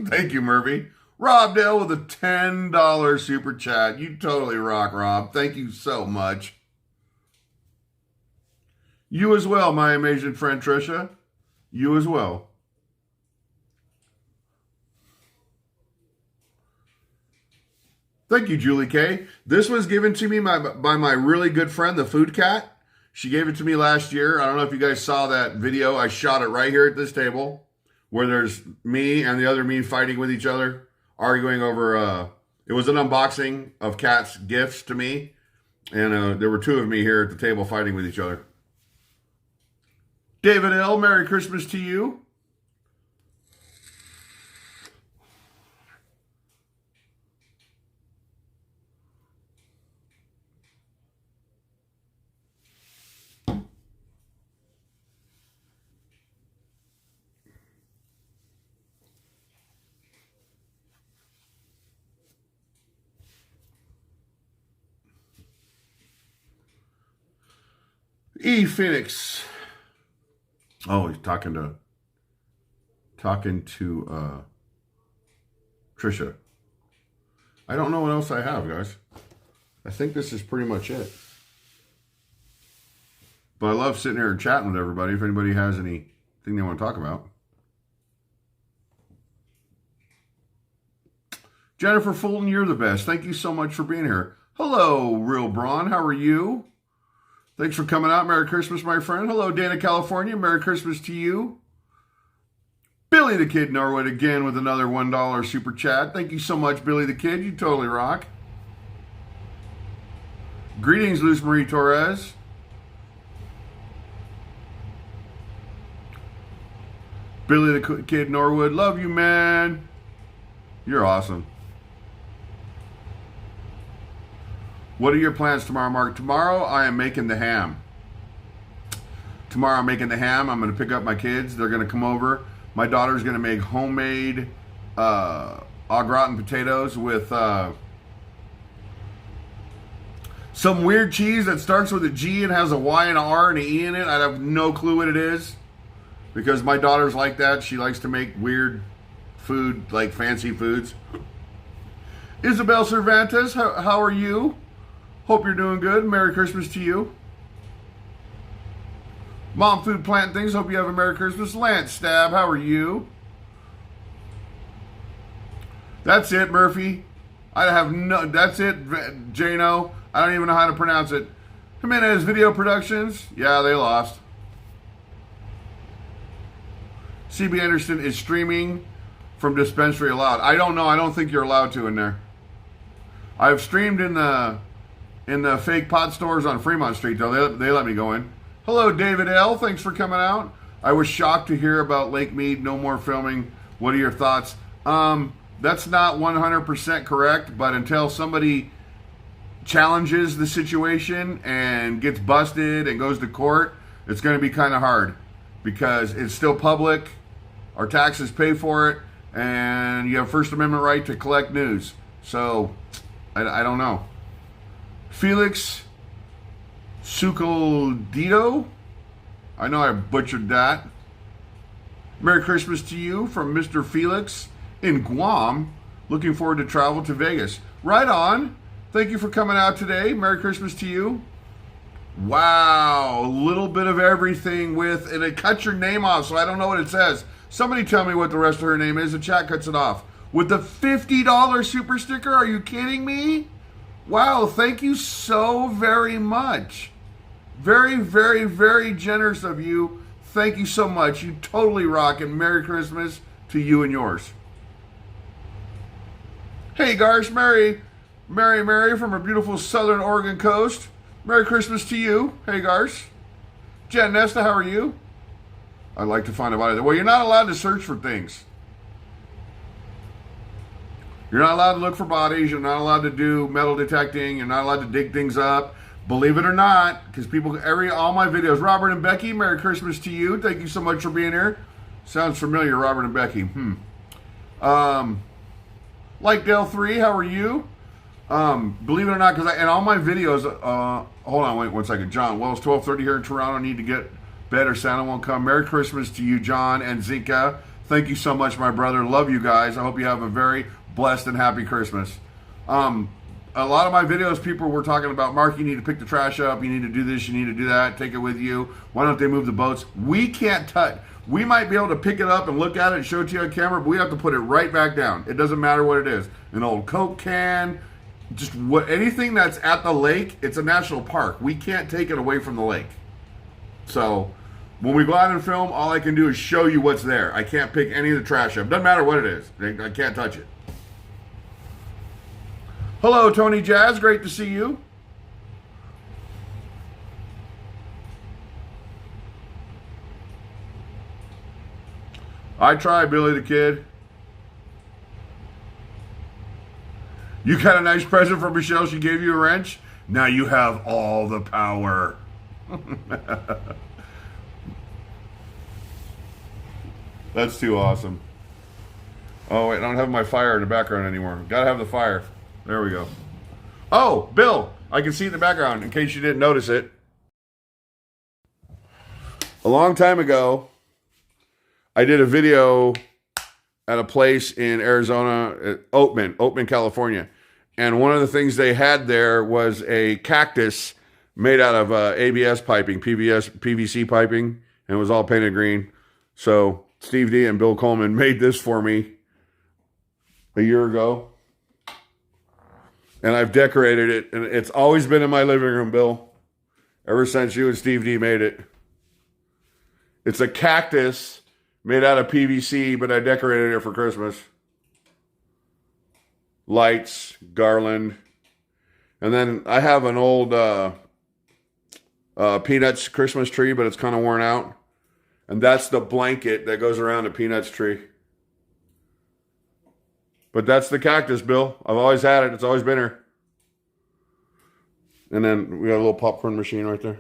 A: Thank you, Murphy. Rob Dale with a $10 super chat. You totally rock, Rob. Thank you so much. You as well, my amazing friend Trisha. You as well. Thank you, Julie K. This was given to me by my really good friend, the Food Cat. She gave it to me last year. I don't know if you guys saw that video. I shot it right here at this table where there's me and the other me fighting with each other, arguing over, it was an unboxing of Cat's gifts to me. And there were two of me here at the table fighting with each other. David L., Merry Christmas to you. E. Phoenix. Oh, he's talking to Trisha. I don't know what else I have, guys. I think this is pretty much it. But I love sitting here and chatting with everybody if anybody has anything they want to talk about. Jennifer Fulton, you're the best. Thank you so much for being here. Hello, Real Braun. How are you? Thanks for coming out. Merry Christmas, my friend. Hello, Dana, California. Merry Christmas to you. Billy the Kid Norwood again with another $1 super chat. Thank you so much, Billy the Kid. You totally rock. Greetings, Luz Marie Torres. Billy the Kid Norwood. Love you, man. You're awesome. What are your plans tomorrow, Mark? Tomorrow, I am making the ham. Tomorrow, I'm making the ham. I'm going to pick up my kids. They're going to come over. My daughter's going to make homemade au gratin potatoes with some weird cheese that starts with a G and has a Y and an R and an E in it. I have no clue what it is because my daughter's like that. She likes to make weird food, like fancy foods. Isabel Cervantes, how are you? Hope you're doing good. Merry Christmas to you. Mom Food Plant Things, hope you have a Merry Christmas. Lance Stab, how are you? That's it, Murphy. That's it, Jano. I don't even know how to pronounce it. Jimenez Video Productions, yeah, they lost. CB Anderson is streaming from dispensary allowed. I don't know. I don't think you're allowed to in there. I've streamed in the fake pot stores on Fremont Street, though. They let me go in. Hello, David L. Thanks for coming out. I was shocked to hear about Lake Mead, no more filming. What are your thoughts? That's not 100% correct, but until somebody challenges the situation and gets busted and goes to court, it's going to be kind of hard because it's still public. Our taxes pay for it, and you have First Amendment right to collect news. So, I don't know. Felix Sucoldito. I know I butchered that. Merry Christmas to you from Mr. Felix in Guam. Looking forward to travel to Vegas. Right on. Thank you for coming out today. Merry Christmas to you. Wow. A little bit of everything with, and it cuts your name off, so I don't know what it says. Somebody tell me what the rest of her name is. The chat cuts it off. With the $50 super sticker? Are you kidding me? Wow. Thank you so very much. Very, very, very generous of you. Thank you so much. You totally rock, and Merry Christmas to you and yours. Hey, Garsh, Mary from a beautiful southern Oregon coast. Merry Christmas to you. Hey, Garsh. Jen Nesta, how are you? I'd like to find out. Well, you're not allowed to search for things. You're not allowed to look for bodies. You're not allowed to do metal detecting. You're not allowed to dig things up. Believe it or not, because people, all my videos, Robert and Becky, Merry Christmas to you. Thank you so much for being here. Sounds familiar, Robert and Becky. Like Dale 3, how are you? Believe it or not, because in all my videos, hold on, wait 1 second. John, well, it's 12:30 here in Toronto. I need to get bed or Santa won't come. Merry Christmas to you, John and Zinka. Thank you so much, my brother. Love you guys. I hope you have a very blessed and happy Christmas. A lot of my videos, people were talking about, Mark, you need to pick the trash up. You need to do this. You need to do that. Take it with you. Why don't they move the boats? We can't touch. We might be able to pick it up and look at it and show it to you on camera, but we have to put it right back down. It doesn't matter what it is. An old Coke can, just anything that's at the lake, it's a national park. We can't take it away from the lake. So when we go out and film, all I can do is show you what's there. I can't pick any of the trash up. Doesn't matter what it is. I can't touch it. Hello, Tony Jazz. Great to see you. I try, Billy the Kid. You got a nice present from Michelle. She gave you a wrench. Now you have all the power. That's too awesome. Oh, wait, I don't have my fire in the background anymore. Gotta have the fire. There we go. Oh, Bill, I can see it in the background in case you didn't notice it. A long time ago, I did a video at a place in Arizona, Oatman, California. And one of the things they had there was a cactus made out of ABS piping, PVC piping, and it was all painted green. So Steve D and Bill Coleman made this for me a year ago. And I've decorated it, and it's always been in my living room, Bill, ever since you and Steve D made it. It's a cactus made out of PVC, but I decorated it for Christmas. Lights, garland. And then I have an old Peanuts Christmas tree, but it's kind of worn out. And that's the blanket that goes around the Peanuts tree. But that's the cactus, Bill. I've always had it. It's always been here. And then we got a little popcorn machine right there.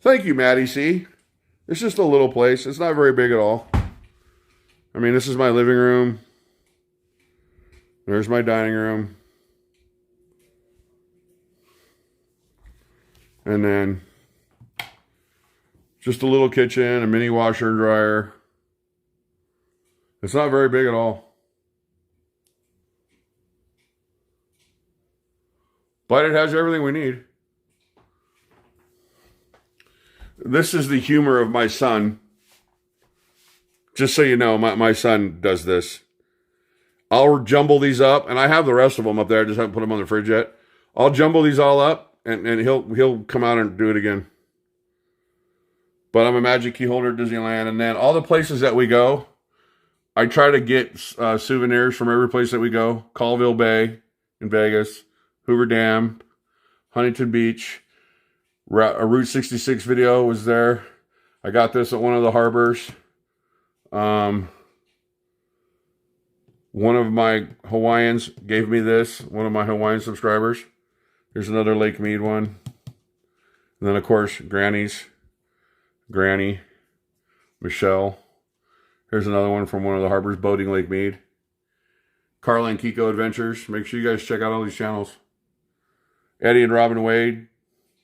A: Thank you, Maddie C. It's just a little place. It's not very big at all. I mean, this is my living room. There's my dining room. And then just a little kitchen, a mini washer and dryer. It's not very big at all. But it has everything we need. This is the humor of my son. Just so you know, my son does this. I'll jumble these up, and I have the rest of them up there. I just haven't put them on the fridge yet. I'll jumble these all up, and he'll come out and do it again. But I'm a magic key holder at Disneyland, and then all the places that we go, I try to get souvenirs from every place that we go. Colville Bay in Vegas, Hoover Dam, Huntington Beach. A Route 66 video was there. I got this at one of the harbors. One of my Hawaiians gave me this, one of my Hawaiian subscribers. Here's another Lake Mead one. And then, of course, Granny, Michelle. Here's another one from one of the harbors, Boating Lake Mead. Carla and Kiko Adventures. Make sure you guys check out all these channels. Eddie and Robin Wade.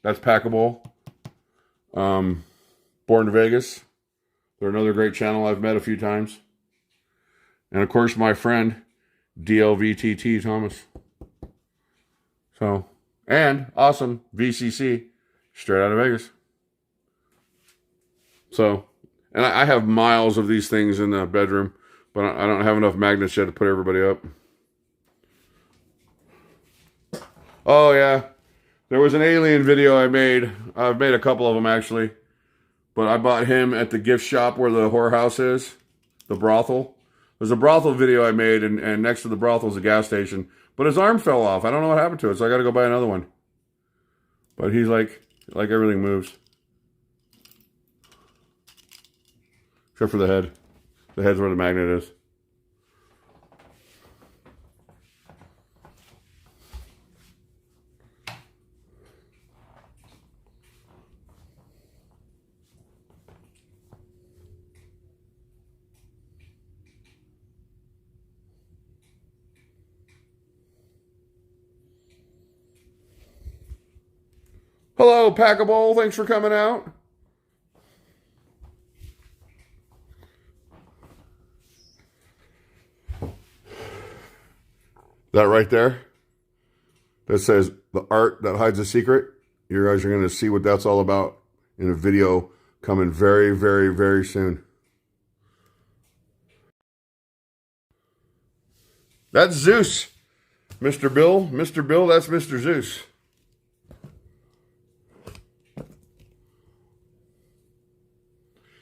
A: That's Packable. Born to Vegas. They're another great channel I've met a few times. And, of course, my friend, DLVTT Thomas. So, and awesome VCC, straight out of Vegas. So, and I have miles of these things in the bedroom, but I don't have enough magnets yet to put everybody up. Oh, yeah. There was an alien video I made. I've made a couple of them, actually. But I bought him at the gift shop where the whorehouse is, the brothel. There's a brothel video I made, and next to the brothel is a gas station. But his arm fell off. I don't know what happened to it, so I got to go buy another one. But he's like everything moves. Except for the head. The head's where the magnet is. Hello, Packable. Thanks for coming out. That right there, that says the art that hides a secret. You guys are going to see what that's all about in a video coming very, very, very soon. That's Zeus. Mr. Bill, that's Mr. Zeus.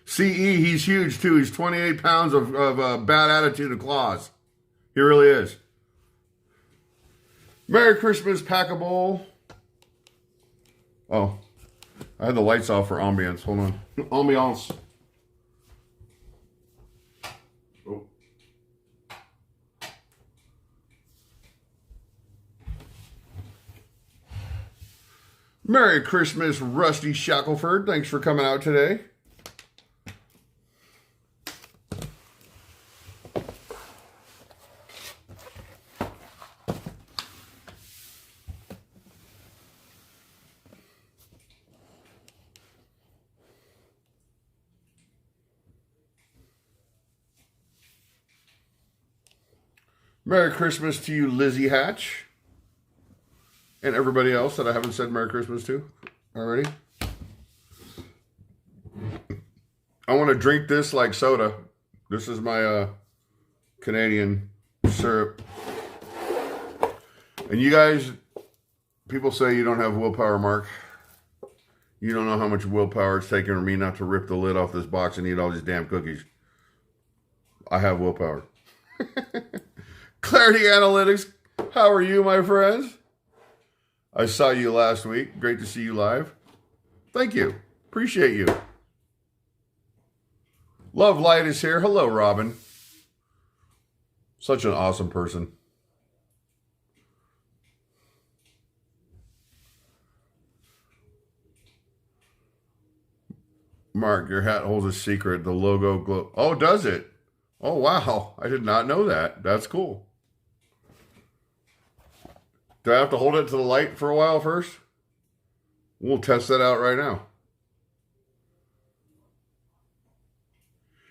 A: CE, he's huge too. He's 28 pounds of bad attitude and claws. He really is. Merry Christmas, Packable. Oh, I had the lights off for ambience. Hold on. Ambiance. Oh. Merry Christmas, Rusty Shackelford. Thanks for coming out today. Merry Christmas to you, Lizzie Hatch. And everybody else that I haven't said Merry Christmas to already. I want to drink this like soda. This is my Canadian syrup. And you guys, people say you don't have willpower, Mark. You don't know how much willpower it's taken for me not to rip the lid off this box and eat all these damn cookies. I have willpower. Clarity Analytics, how are you, my friends? I saw you last week. Great to see you live. Thank you. Appreciate you. Love Light is here. Hello, Robin. Such an awesome person. Mark, your hat holds a secret. The logo glow. Oh, does it? Oh, wow. I did not know that. That's cool. Do I have to hold it to the light for a while first? We'll test that out right now.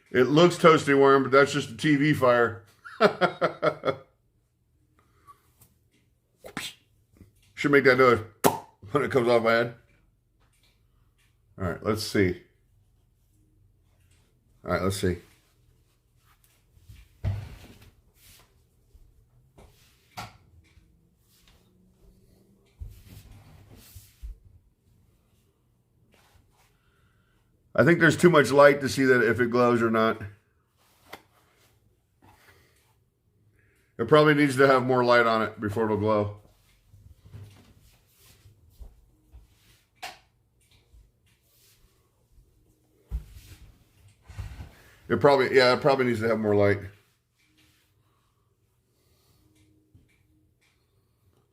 A: It looks toasty warm, but that's just a TV fire. Should make that noise when it comes off my head. All right, let's see. All right, let's see. I think there's too much light to see that if it glows or not. It probably needs to have more light on it before it'll glow. It probably needs to have more light.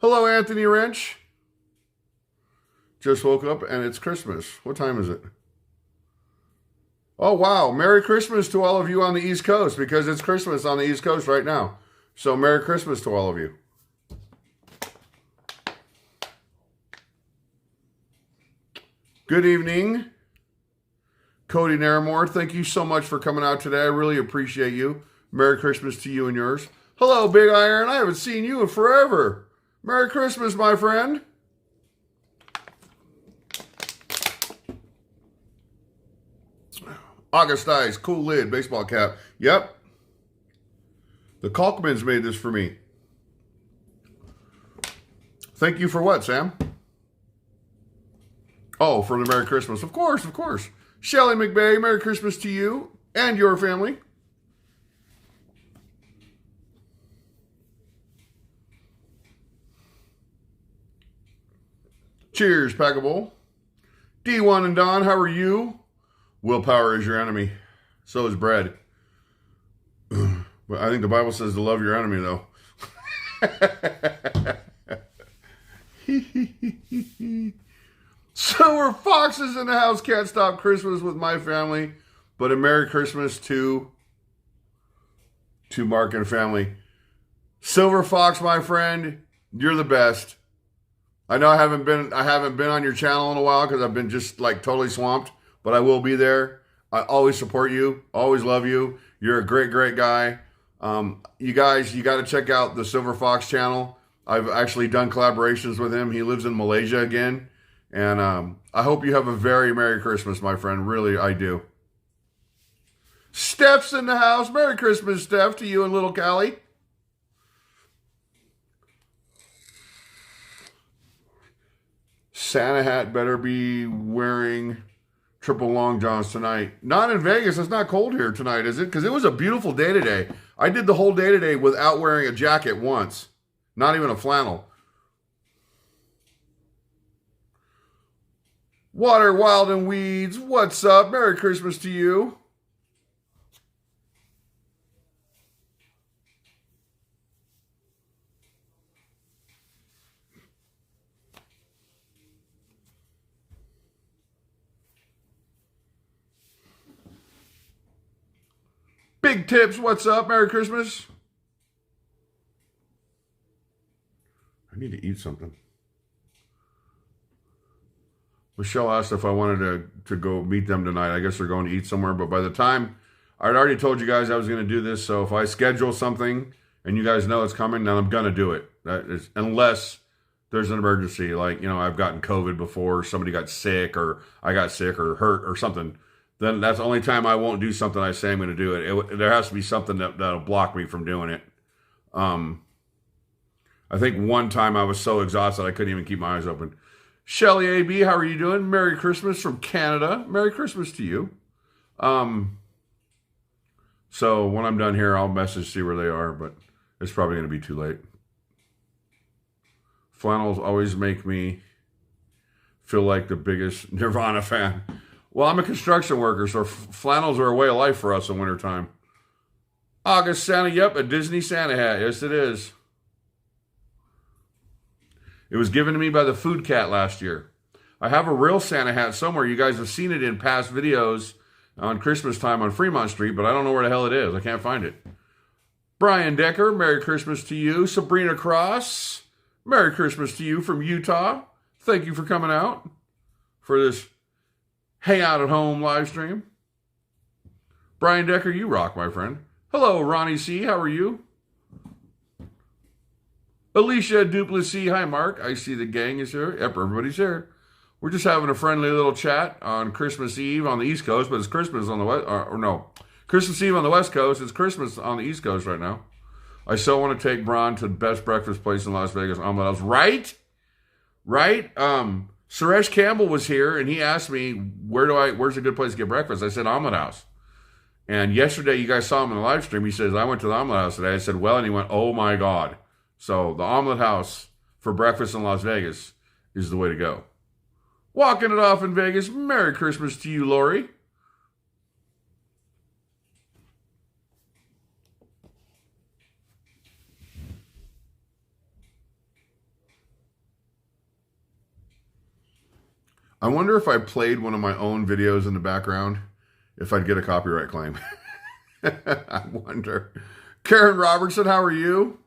A: Hello, Anthony Wrench. Just woke up and it's Christmas. What time is it? Oh, wow. Merry Christmas to all of you on the East Coast, because it's Christmas on the East Coast right now. So Merry Christmas to all of you. Good evening, Cody Naramore. Thank you so much for coming out today. I really appreciate you. Merry Christmas to you and yours. Hello, Big Iron. I haven't seen you in forever. Merry Christmas, my friend. August Ice, cool lid, baseball cap. Yep. The Kalkmans made this for me. Thank you for what, Sam? Oh, for the Merry Christmas. Of course, of course. Shelly McBay, Merry Christmas to you and your family. Cheers, Packable. D1 and Don, how are you? Willpower is your enemy. So is bread. But I think the Bible says to love your enemy, though. Silver Foxes in the house. Can't stop Christmas with my family. But a Merry Christmas to Mark and family. Silver Fox, my friend, you're the best. I know I haven't been on your channel in a while because I've been just like totally swamped. But I will be there. I always support you. Always love you. You're a great, great guy. You guys, you got to check out the Silver Fox channel. I've actually done collaborations with him. He lives in Malaysia again. And I hope you have a very Merry Christmas, my friend. Really, I do. Steph's in the house. Merry Christmas, Steph, to you and little Callie. Santa hat better be wearing triple long johns tonight. Not in Vegas. It's not cold here tonight, is it? Because it was a beautiful day today. I did the whole day today without wearing a jacket once. Not even a flannel. Water, Wild, and Weeds. What's up? Merry Christmas to you. Big Tips, what's up? Merry Christmas. I need to eat something. Michelle asked if I wanted to go meet them tonight. I guess they're going to eat somewhere, but by the time, I'd already told you guys I was going to do this, so if I schedule something and you guys know it's coming, then I'm going to do it. That is, unless there's an emergency, like, you know, I've gotten COVID before, somebody got sick, or I got sick or hurt or something. Then that's the only time I won't do something I say I'm going to do it. There has to be something that'll block me from doing it. I think one time I was so exhausted I couldn't even keep my eyes open. Shelly AB, how are you doing? Merry Christmas from Canada. Merry Christmas to you. So when I'm done here, I'll message, see where they are, but it's probably going to be too late. Flannels always make me feel like the biggest Nirvana fan. Well, I'm a construction worker, so flannels are a way of life for us in wintertime. August Santa, yep, a Disney Santa hat. Yes, it is. It was given to me by the Food Cat last year. I have a real Santa hat somewhere. You guys have seen it in past videos on Christmas time on Fremont Street, but I don't know where the hell it is. I can't find it. Brian Decker, Merry Christmas to you. Sabrina Cross, Merry Christmas to you from Utah. Thank you for coming out for this Hangout at Home live stream. Brian Decker, you rock, my friend. Hello, Ronnie C. How are you? Alicia Duplessis. Hi, Mark. I see the gang is here. Yep, everybody's here. We're just having a friendly little chat on Christmas Eve on the East Coast, but it's Christmas on the West, or no, Christmas Eve on the West Coast. It's Christmas on the East Coast right now. I so want to take Bron to the best breakfast place in Las Vegas, Omelet House. Right? Suresh Campbell was here, and he asked me, where's a good place to get breakfast? I said, Omelet House. And yesterday, you guys saw him in the live stream. He says, I went to the omelet house today. I said, well, and he went, oh my God. So the omelet house for breakfast in Las Vegas is the way to go. Walking it off in Vegas. Merry Christmas to you, Lori. I wonder if I played one of my own videos in the background, if I'd get a copyright claim. I wonder. Karen Robertson, how are you?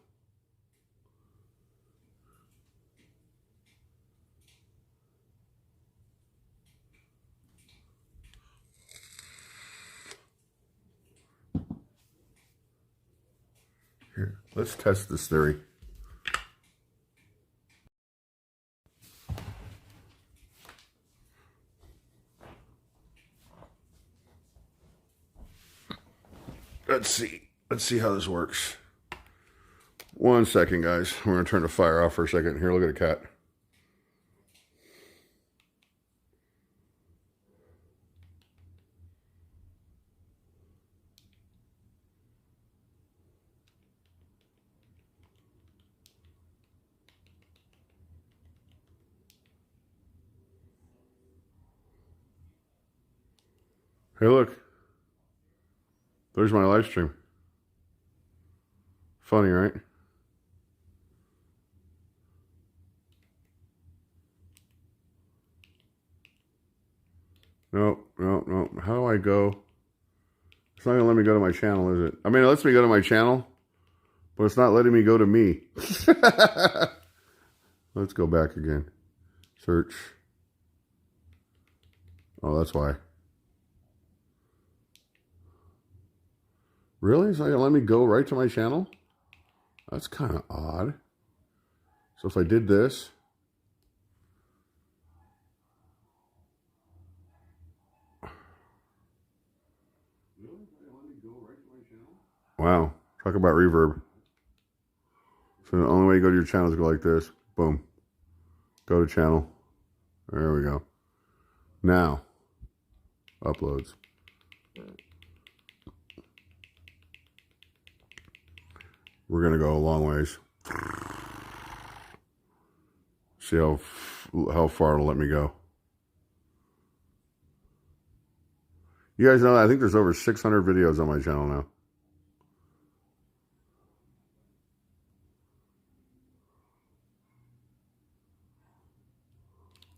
A: Here, let's test this theory. Let's see how this works. 1 second, guys. We're going to turn the fire off for a second. Here, look at the cat. Hey, look. There's my live stream. Funny, right? No. How do I go? It's not going to let me go to my channel, is it? I mean, it lets me go to my channel, but it's not letting me go to me. Let's go back again. Search. Oh, that's why. Really? It's not going to let me go right to my channel? That's kind of odd. So if I did this. Wow. Talk about reverb. So the only way you go to your channel is go like this. Boom. Go to channel. There we go. Now. Uploads. We're going to go a long ways. See how far it'll let me go. You guys know, I think there's over 600 videos on my channel now.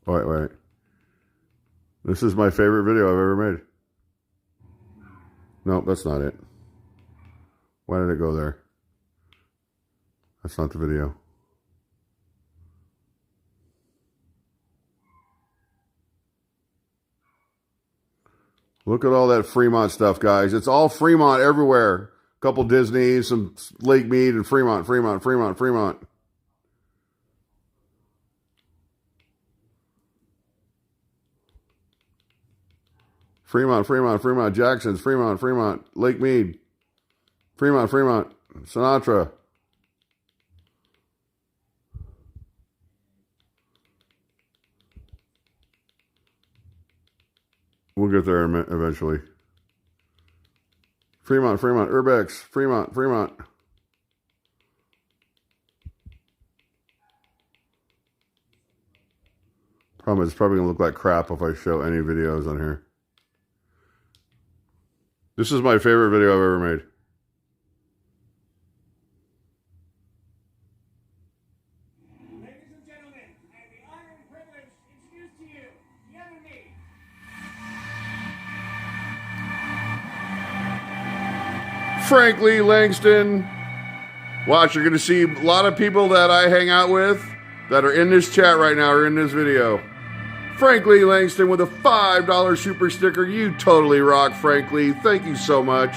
A: Wait. This is my favorite video I've ever made. No, that's not it. Why did it go there? That's not the video. Look at all that Fremont stuff, guys. It's all Fremont everywhere. A couple Disney, some Lake Mead, and Fremont. Fremont. Jackson's, Fremont, Lake Mead. Fremont, Sinatra. We'll get there eventually. Fremont, Urbex, Fremont. Problem is, it's probably going to look like crap if I show any videos on here. This is my favorite video I've ever made.
B: Ladies and gentlemen, I have the honor and privilege to introduce to you the other me.
A: Frankly, Langston. Watch, you're going to see a lot of people that I hang out with that are in this chat right now or in this video. Frankly Langston with a $5 super sticker. You totally rock, Frankly. Thank you so much.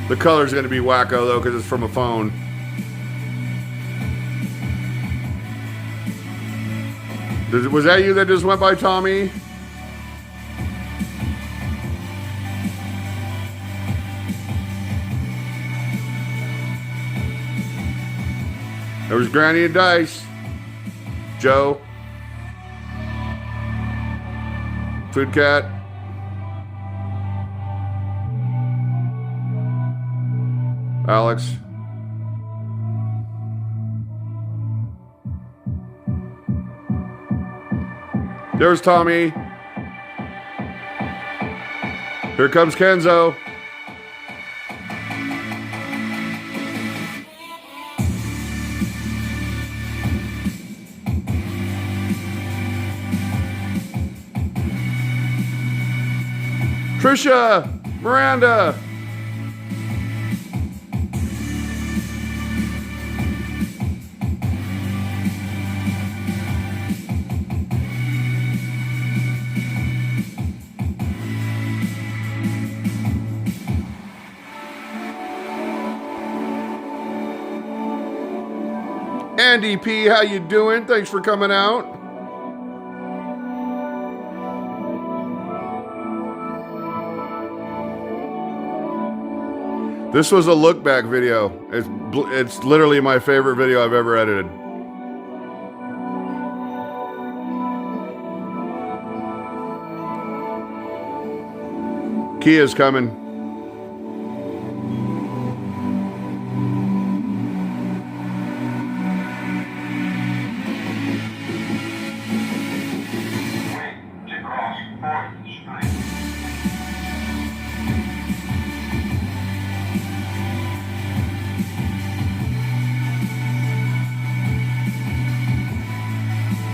A: The color's going to be wacko, though, because it's from a phone. Was that you that just went by, Tommy? There was Granny and Dice. Joe. Food Cat. Alex. There's Tommy. Here comes Kenzo. Trisha, Miranda. Andy P, how you doing? Thanks for coming out. This was a look back video. It's literally my favorite video I've ever edited. Kia's coming.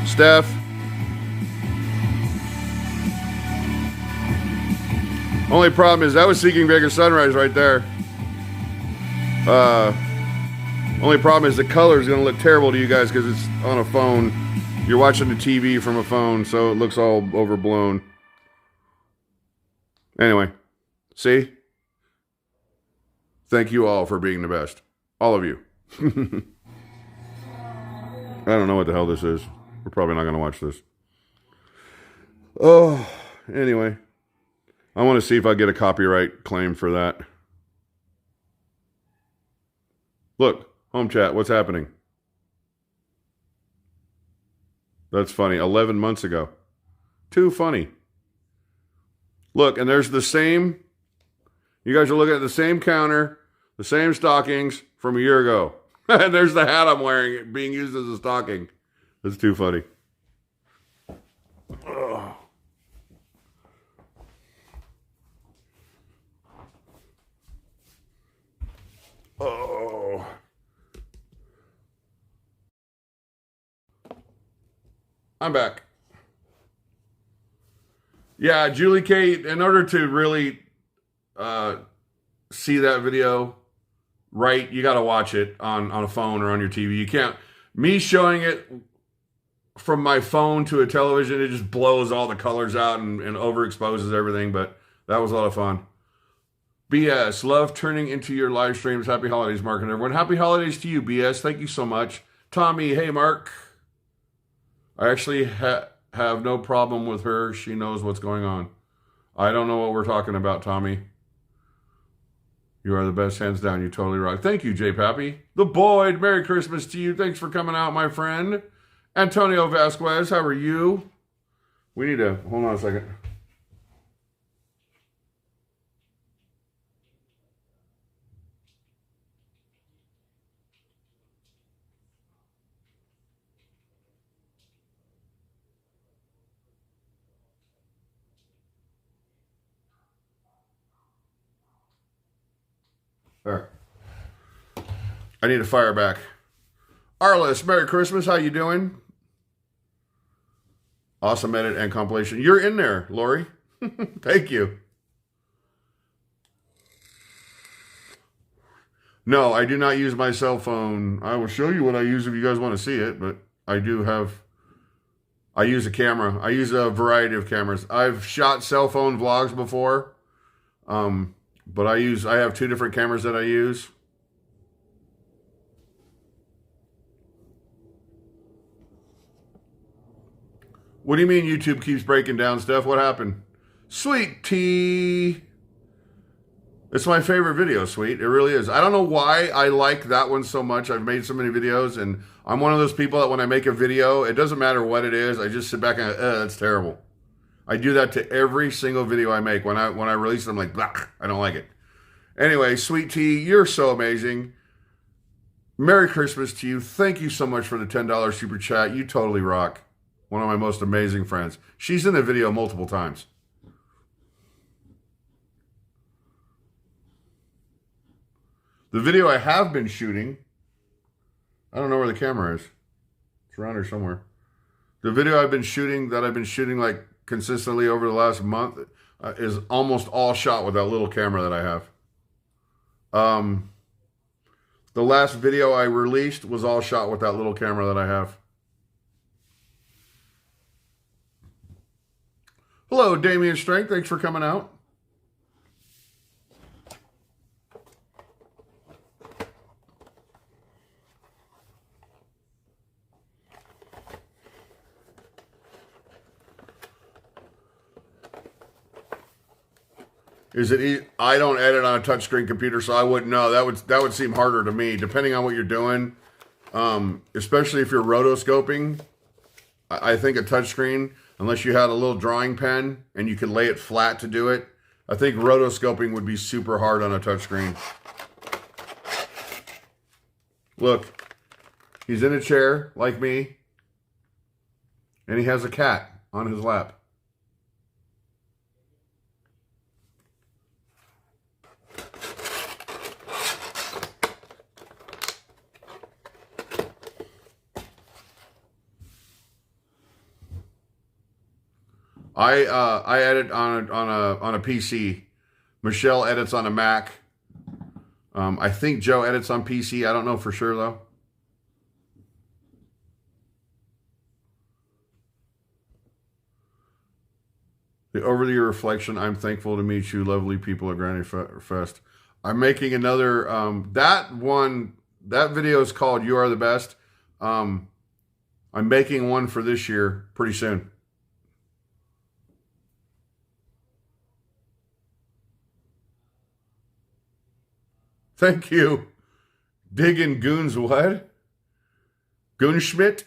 A: Steph. Only problem is that was Seeking Bigger Sunrise right there. Only problem is the color is going to look terrible to you guys because it's on a phone. You're watching the TV from a phone, so it looks all overblown. Anyway, see? Thank you all for being the best. All of you. I don't know what the hell this is. We're probably not going to watch this. Oh, anyway. I want to see if I get a copyright claim for that. Look, home chat, what's happening? That's funny. 11 months ago. Too funny. Look, and there's the same. You guys are looking at the same counter, the same stockings from a year ago. And there's the hat I'm wearing being used as a stocking. That's too funny. Ugh. Oh. I'm back. Yeah, Julie Kate, in order to really see that video right, you got to watch it on a phone or on your TV. You can't. Me showing it from my phone to a television, it just blows all the colors out and overexposes everything, but that was a lot of fun. BS, love turning into your live streams. Happy holidays, Mark and everyone. Happy holidays to you, BS. Thank you so much. Tommy, hey, Mark. I actually have no problem with her. She knows what's going on. I don't know what we're talking about, Tommy. You are the best, hands down. You totally rock. Thank you, J. Pappy. The Boyd, Merry Christmas to you. Thanks for coming out, my friend. Antonio Vasquez, how are you? We need to, hold on a second. There. I need to fire back. Arliss, Merry Christmas. How you doing? Awesome edit and compilation. You're in there, Lori. Thank you. No, I do not use my cell phone. I will show you what I use if you guys want to see it, but I use a camera. I use a variety of cameras. I've shot cell phone vlogs before. But I have two different cameras that I use. What do you mean YouTube keeps breaking down, Steph? What happened? Sweet tea. It's my favorite video, Sweet. It really is. I don't know why I like that one so much. I've made so many videos, and I'm one of those people that when I make a video, it doesn't matter what it is. I just sit back and, that's terrible. I do that to every single video I make. When I release it, I'm like, blah, I don't like it. Anyway, Sweet Tea, you're so amazing. Merry Christmas to you. Thank you so much for the $10 super chat. You totally rock. One of my most amazing friends. She's in the video multiple times. The video I have been shooting, I don't know where the camera is. It's around here somewhere. The video I've been shooting, like consistently over the last month, is almost all shot with that little camera that I have. The last video I released was all shot with that little camera that I have. Hello, Damien Strength. Thanks for coming out. Is it? I don't edit on a touchscreen computer, so I wouldn't know. That would seem harder to me, depending on what you're doing. Especially if you're rotoscoping. I think a touchscreen, unless you had a little drawing pen and you could lay it flat to do it, I think rotoscoping would be super hard on a touchscreen. Look, he's in a chair like me, and he has a cat on his lap. I edit on a PC. Michelle edits on a Mac. I think Joe edits on PC. I don't know for sure though. The over-the-year reflection. I'm thankful to meet you, lovely people at Granny Fest. I'm making another. That video is called "You Are the Best." I'm making one for this year pretty soon. Thank you. Diggin' Goons what? Goonschmidt?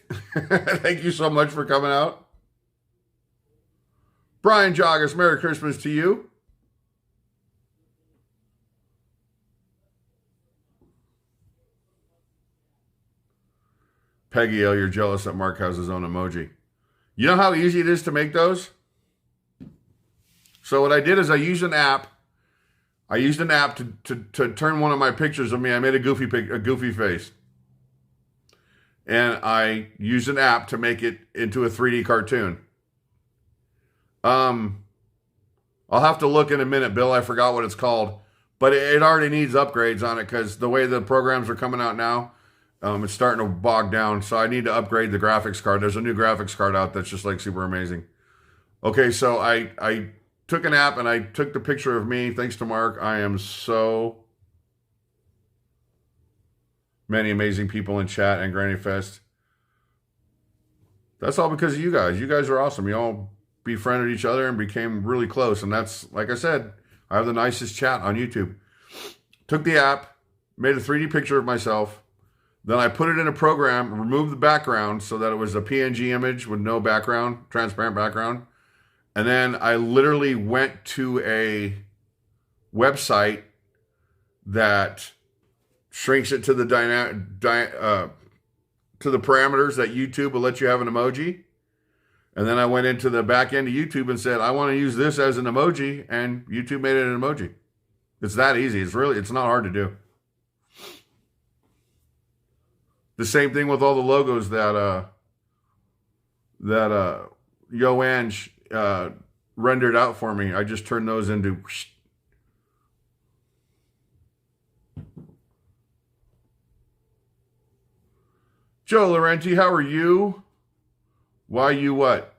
A: Thank you so much for coming out. Brian Joggers, Merry Christmas to you. Peggy L, you're jealous that Mark has his own emoji. You know how easy it is to make those? So what I did is I used an app. I used an app to turn one of my pictures of me. I made a goofy face. And I used an app to make it into a 3D cartoon. I'll have to look in a minute, Bill. I forgot what it's called. But it already needs upgrades on it because the way the programs are coming out now, it's starting to bog down. So I need to upgrade the graphics card. There's a new graphics card out that's just like super amazing. Okay, so I took an app and I took the picture of me. Thanks to Mark. I am so many amazing people in chat and Granny Fest. That's all because of you guys. You guys are awesome. You all befriended each other and became really close. And that's, like I said, I have the nicest chat on YouTube. Took the app, made a 3D picture of myself. Then I put it in a program, removed the background so that it was a PNG image with no background, transparent background. And then I literally went to a website that shrinks it to the to the parameters that YouTube will let you have an emoji. And then I went into the back end of YouTube and said, I want to use this as an emoji, and YouTube made it an emoji. It's that easy. It's not hard to do. The same thing with all the logos that Yo Ange rendered out for me. I just turned those into whoosh. Joe Laurenti, how are you? Why you what?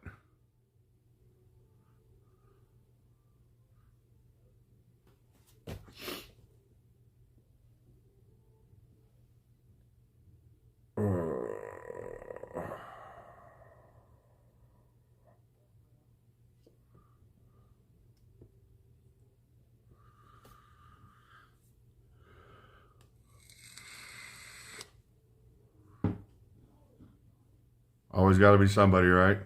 A: Always got to be somebody, right?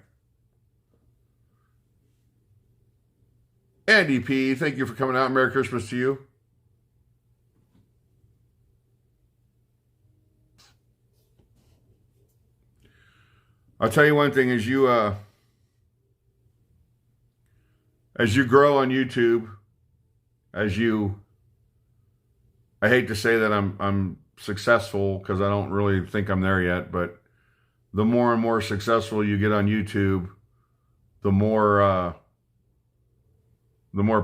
A: Andy P, thank you for coming out. Merry Christmas to you. I'll tell you one thing, as you grow on YouTube, I hate to say that I'm successful, because I don't really think I'm there yet, but the more and more successful you get on YouTube, the more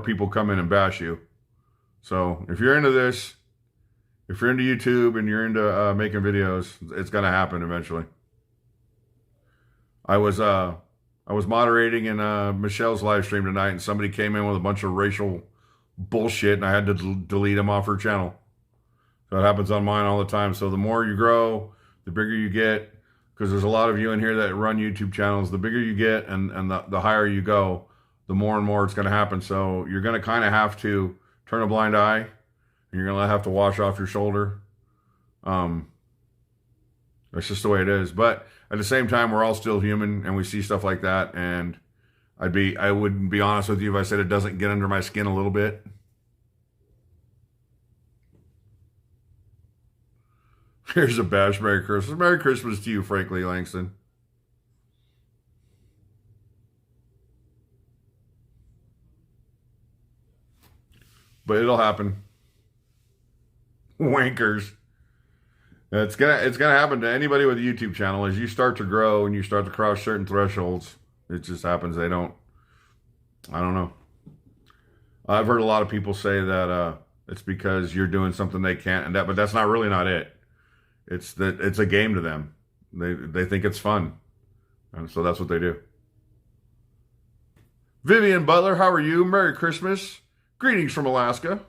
A: people come in and bash you. So if you're into this, if you're into YouTube and you're into making videos, it's gonna happen eventually. I was moderating in Michelle's live stream tonight, and somebody came in with a bunch of racial bullshit, and I had to delete them off her channel. So it happens on mine all the time. So the more you grow, the bigger you get, because there's a lot of you in here that run YouTube channels. The bigger you get and the higher you go, the more and more it's going to happen. So you're going to kind of have to turn a blind eye, and you're going to have to wash off your shoulder. That's just the way it is. But at the same time, we're all still human, and we see stuff like that. And I wouldn't be honest with you if I said it doesn't get under my skin a little bit. Here's a bash. Merry Christmas. Merry Christmas to you, Frankly Langston. But it'll happen. Wankers. It's gonna happen to anybody with a YouTube channel. As you start to grow and you start to cross certain thresholds, it just happens. I don't know. I've heard a lot of people say that it's because you're doing something they can't, but that's not it. It's a game to them. They think it's fun, and so that's what they do. Vivian Butler, how are you? Merry Christmas. Greetings from Alaska.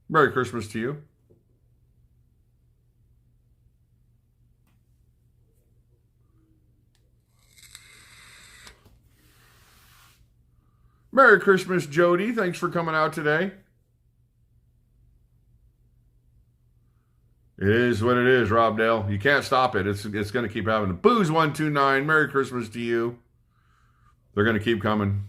A: Merry Christmas to you. Merry Christmas, Jody. Thanks for coming out today. It is what it is, Rob Dale. You can't stop it. It's going to keep happening. Booze129, Merry Christmas to you. They're going to keep coming.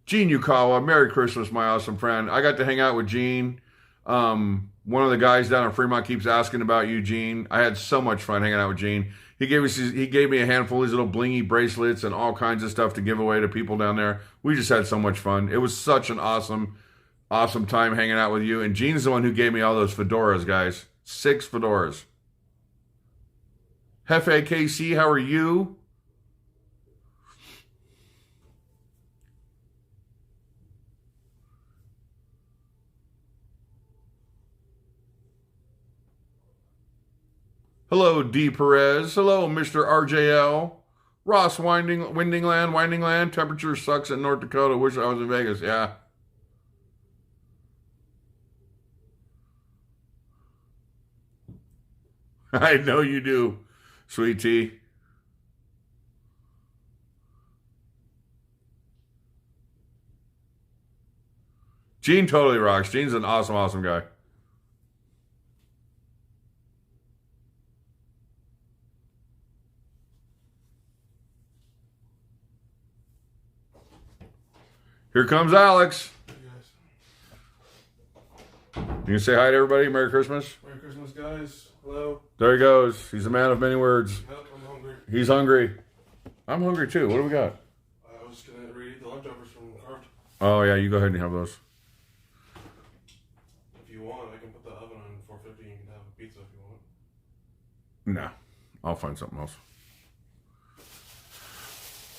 A: Gene Yukawa, Merry Christmas, my awesome friend. I got to hang out with Gene. One of the guys down in Fremont keeps asking about you, Gene. I had so much fun hanging out with Gene. He gave me a handful of these little blingy bracelets and all kinds of stuff to give away to people down there. We just had so much fun. It was such an awesome time hanging out with you. And Gene's the one who gave me all those fedoras, guys. 6 fedoras. Hefe KC, how are you? Hello, D. Perez. Hello, Mr. RJL. Ross Windingland. Temperature sucks in North Dakota. Wish I was in Vegas. Yeah. I know you do, sweet tea. Gene totally rocks. Gene's an awesome guy. Here comes Alex.
C: Hey guys.
A: You can say hi to everybody. Merry Christmas.
C: Merry Christmas, guys. Hello.
A: There he goes. He's a man of many words.
C: Yep, I'm hungry.
A: He's hungry. I'm hungry too. What do we got?
C: I was gonna read the leftovers from Cart.
A: Oh yeah, you go ahead and have those.
C: If you want, I can put the oven on 450 and you can have a pizza if you want.
A: Nah, I'll find something else.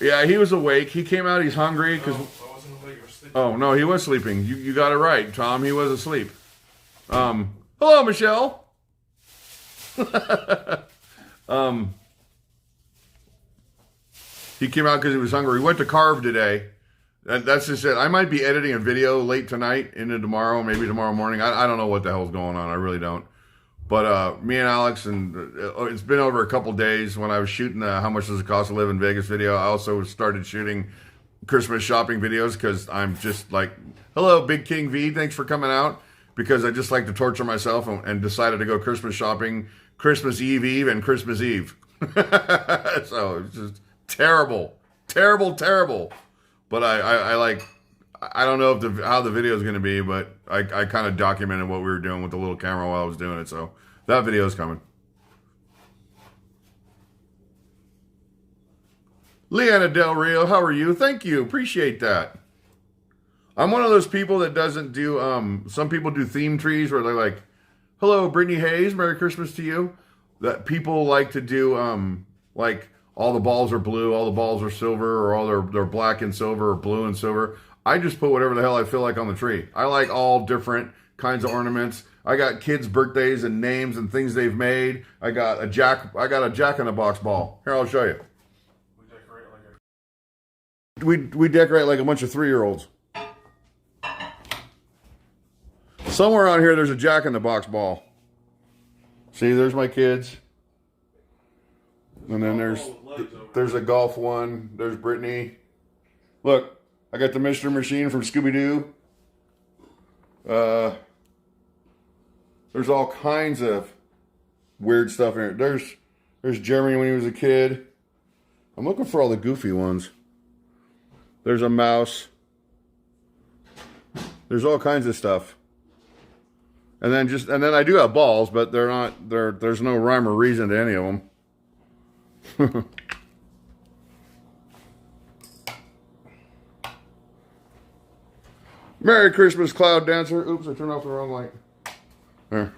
A: Yeah, he was awake. He came out. He's hungry because.
C: No, I wasn't awake. I was sleeping.
A: Oh no, he was sleeping. You got it right, Tom. He was asleep. Hello, Michelle. He came out because he was hungry. He went to Carve today. That's just it. I might be editing a video late tonight into tomorrow, maybe tomorrow morning. I don't know what the hell's going on. I really don't. But me and Alex, and it's been over a couple days. When I was shooting the How Much Does It Cost to Live in Vegas video, I also started shooting Christmas shopping videos because I'm just like, hello, Big King V, thanks for coming out. Because I just like to torture myself and decided to go Christmas shopping Christmas Eve and Christmas Eve. So it's just terrible. Terrible. But I like, I don't know if how the video is going to be, but I kind of documented what we were doing with the little camera while I was doing it. So that video is coming. Leanna Del Rio, how are you? Thank you. Appreciate that. I'm one of those people that doesn't do, some people do theme trees where they're like, hello, Brittany Hayes, Merry Christmas to you. That people like to do, like, all the balls are blue, all the balls are silver, or all they're black and silver, or blue and silver. I just put whatever the hell I feel like on the tree. I like all different kinds of ornaments. I got kids' birthdays and names and things they've made. I got a Jack in the Box ball. Here, I'll show you. We decorate like a bunch of 3-year-olds. Somewhere on here, there's a Jack in the Box ball. See, there's my kids. And then there's a golf one. There's Brittany. Look, I got the Mr. Machine from Scooby-Doo. There's all kinds of weird stuff in here. There's Jeremy when he was a kid. I'm looking for all the goofy ones. There's a mouse. There's all kinds of stuff. And then I do have balls, but there's no rhyme or reason to any of them. Merry Christmas, Cloud Dancer. Oops, I turned off the wrong light. There.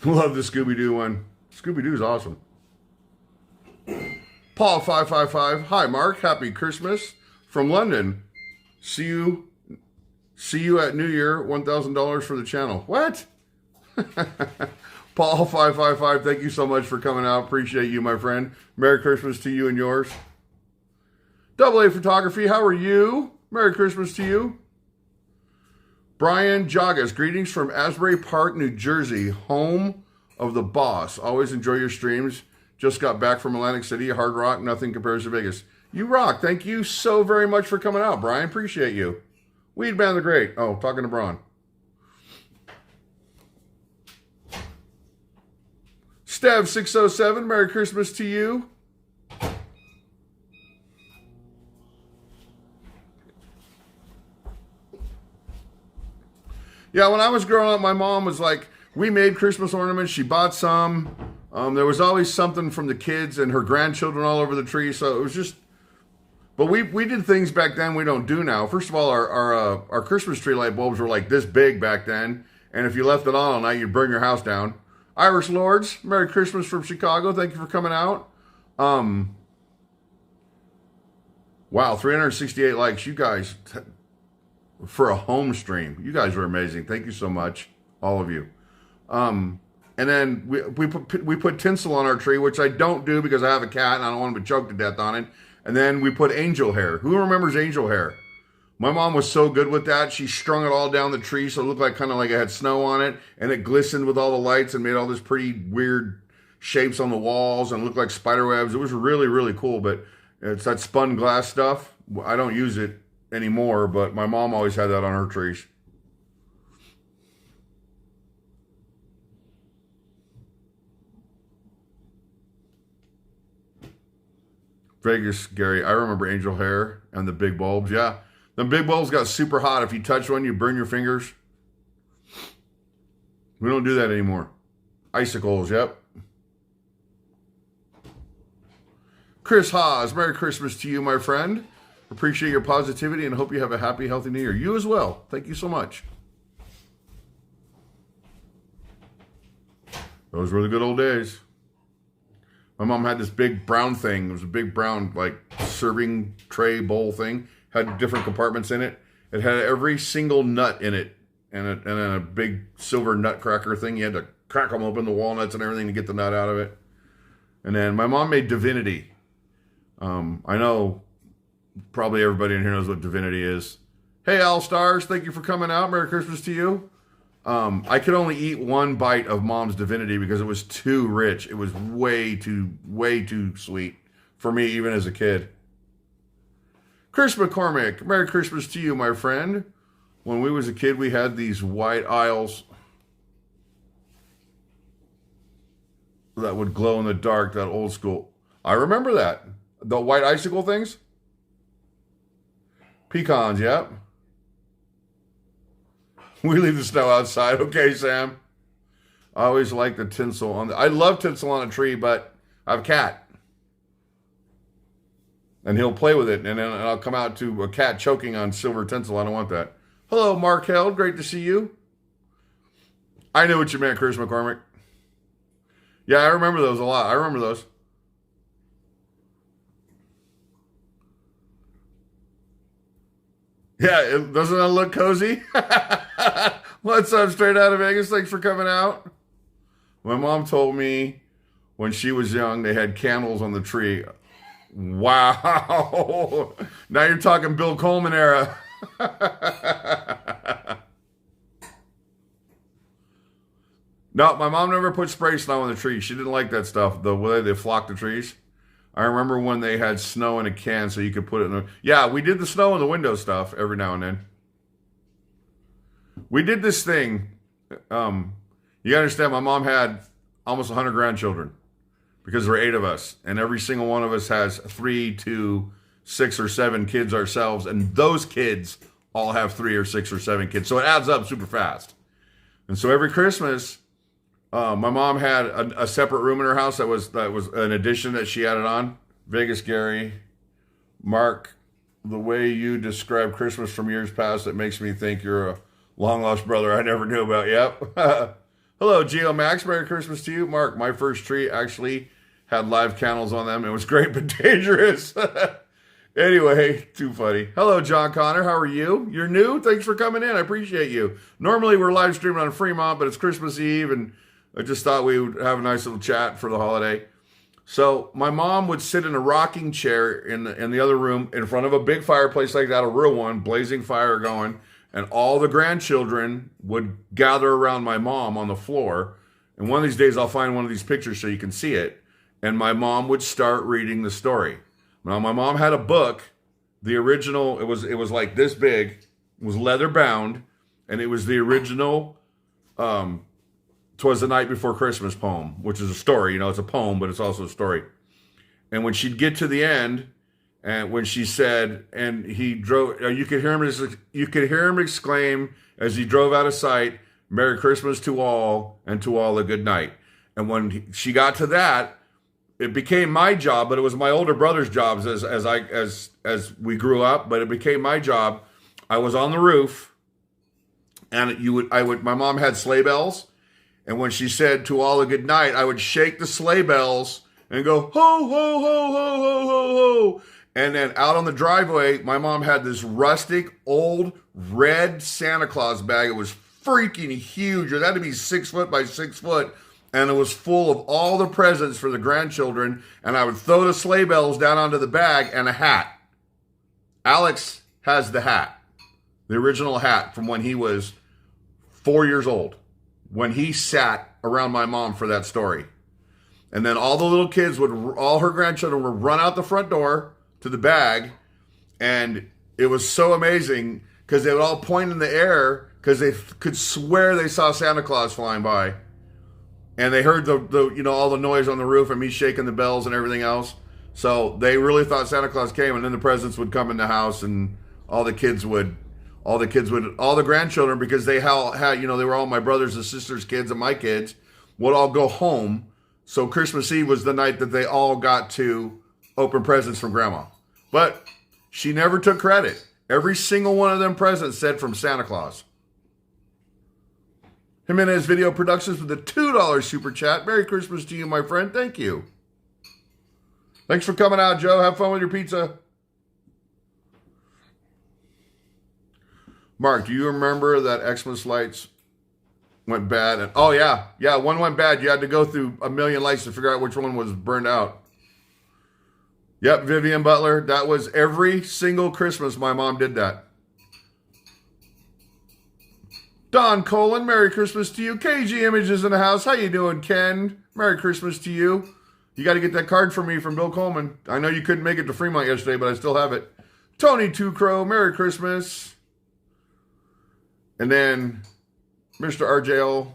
A: Love the Scooby-Doo one. Scooby-Doo's awesome. Paul555. Hi, Mark. Happy Christmas from London. See you at New Year. $1,000 for the channel. What? Paul555. Thank you so much for coming out. Appreciate you, my friend. Merry Christmas to you and yours. Double A Photography. How are you? Merry Christmas to you. Brian Jogas. Greetings from Asbury Park, New Jersey. Home of the boss. Always enjoy your streams. Just got back from Atlantic City, Hard Rock, nothing compares to Vegas. You rock. Thank you so very much for coming out, Brian. Appreciate you. Weed Band the Great. Oh, talking to Braun. Stev607, Merry Christmas to you. Yeah, when I was growing up, my mom was like, we made Christmas ornaments. She bought some. There was always something from the kids and her grandchildren all over the tree. So it was just, but we did things back then we don't do now. First of all, our Christmas tree light bulbs were like this big back then. And if you left it on all night, you'd burn your house down. Irish Lords, Merry Christmas from Chicago. Thank you for coming out. Wow, 368 likes. You guys, for a home stream, you guys were amazing. Thank you so much, all of you. And then we put tinsel on our tree, which I don't do because I have a cat and I don't want him to choke to death on it. And then we put angel hair. Who remembers angel hair? My mom was so good with that. She strung it all down the tree so it looked like kind of like it had snow on it. And it glistened with all the lights and made all this pretty weird shapes on the walls and looked like spider webs. It was really, really cool. But it's that spun glass stuff. I don't use it anymore, but my mom always had that on her trees. Vegas, Gary, I remember angel hair and the big bulbs. Yeah, the big bulbs got super hot. If you touch one, you burn your fingers. We don't do that anymore. Icicles, yep. Chris Haas, Merry Christmas to you, my friend. Appreciate your positivity and hope you have a happy, healthy New Year. You as well. Thank you so much. Those were the good old days. My mom had this big brown thing. It was a big brown, like, serving tray bowl thing. Had different compartments in it. It had every single nut in it. And then a big silver nutcracker thing. You had to crack them open, the walnuts and everything, to get the nut out of it. And then my mom made divinity. I know probably everybody in here knows what divinity is. Hey, All Stars. Thank you for coming out. Merry Christmas to you. I could only eat one bite of Mom's divinity because it was too rich. It was way too sweet for me, even as a kid. Chris McCormick, Merry Christmas to you, my friend. When we was a kid, we had these white aisles that would glow in the dark, that old school. I remember that. The white icicle things. Pecans, yep. We leave the snow outside. Okay, Sam. I always like the tinsel on I love tinsel on a tree, but I have a cat. And he'll play with it, and then I'll come out to a cat choking on silver tinsel. I don't want that. Hello, Mark Held. Great to see you. I knew what you meant, Chris McCormick. Yeah, I remember those a lot. I remember those. Yeah, doesn't that look cozy? What's up, straight out of Vegas? Thanks for coming out. My mom told me when she was young, they had candles on the tree. Wow. Now you're talking Bill Coleman era. No, my mom never put spray snow on the tree. She didn't like that stuff, the way they flocked the trees. I remember when they had snow in a can so you could put it in the... Yeah, we did the snow in the window stuff every now and then. We did this thing. You understand, my mom had almost 100 grandchildren because there were 8 of us. And every single one of us has 3 to 6 or 7 kids ourselves. And those kids all have 3 or 6 or 7 kids. So it adds up super fast. And so every Christmas... my mom had a separate room in her house that was an addition that she added on. Vegas Gary, Mark, the way you describe Christmas from years past, it makes me think you're a long lost brother I never knew about. Yep. Hello, Geo Max. Merry Christmas to you, Mark. My first tree actually had live candles on them. It was great but dangerous. Anyway, too funny. Hello, John Connor. How are you? You're new? Thanks for coming in. I appreciate you. Normally we're live streaming on Fremont, but it's Christmas Eve and I just thought we would have a nice little chat for the holiday. So my mom would sit in a rocking chair in the other room in front of a big fireplace like that, a real one, blazing fire going, and all the grandchildren would gather around my mom on the floor. And one of these days I'll find one of these pictures so you can see it. And my mom would start reading the story. Now my mom had a book, the original, it was like this big, it was leather bound, and it was the original 'Twas the Night Before Christmas poem, which is a story. You know, it's a poem, but it's also a story. And when she'd get to the end, and when she said, and he drove, you could hear him exclaim as he drove out of sight, "Merry Christmas to all, and to all a good night." And when she got to that, it became my job, but it was my older brother's jobs as we grew up. But it became my job. I was on the roof, and my mom had sleigh bells. And when she said "to all a good night," I would shake the sleigh bells and go, "Ho, ho, ho, ho, ho, ho, ho." And then out on the driveway, my mom had this rustic, old, red Santa Claus bag. It was freaking huge. It had to be 6 foot by 6 foot. And it was full of all the presents for the grandchildren. And I would throw the sleigh bells down onto the bag and a hat. Alex has the hat. The original hat from when he was 4 years old. When he sat around my mom for that story. And then all the little kids all her grandchildren would run out the front door to the bag. And it was so amazing because they would all point in the air because they could swear they saw Santa Claus flying by. And they heard all the noise on the roof and me shaking the bells and everything else. So they really thought Santa Claus came, and then the presents would come in the house and all the grandchildren, because they had, they were all my brothers and sisters' kids and my kids, would all go home. So Christmas Eve was the night that they all got to open presents from Grandma. But she never took credit. Every single one of them presents said from Santa Claus. Jimenez Video Productions with a $2 super chat. Merry Christmas to you, my friend. Thank you. Thanks for coming out, Joe. Have fun with your pizza. Mark, do you remember that Xmas lights went bad? And oh, yeah, one went bad. You had to go through a million lights to figure out which one was burned out. Yep, Vivian Butler. That was every single Christmas my mom did that. Don Colin, Merry Christmas to you. KG Images in the house. How you doing, Ken? Merry Christmas to you. You got to get that card for me from Bill Coleman. I know you couldn't make it to Fremont yesterday, but I still have it. Tony Two Crow, Merry Christmas. And then Mr. RJL,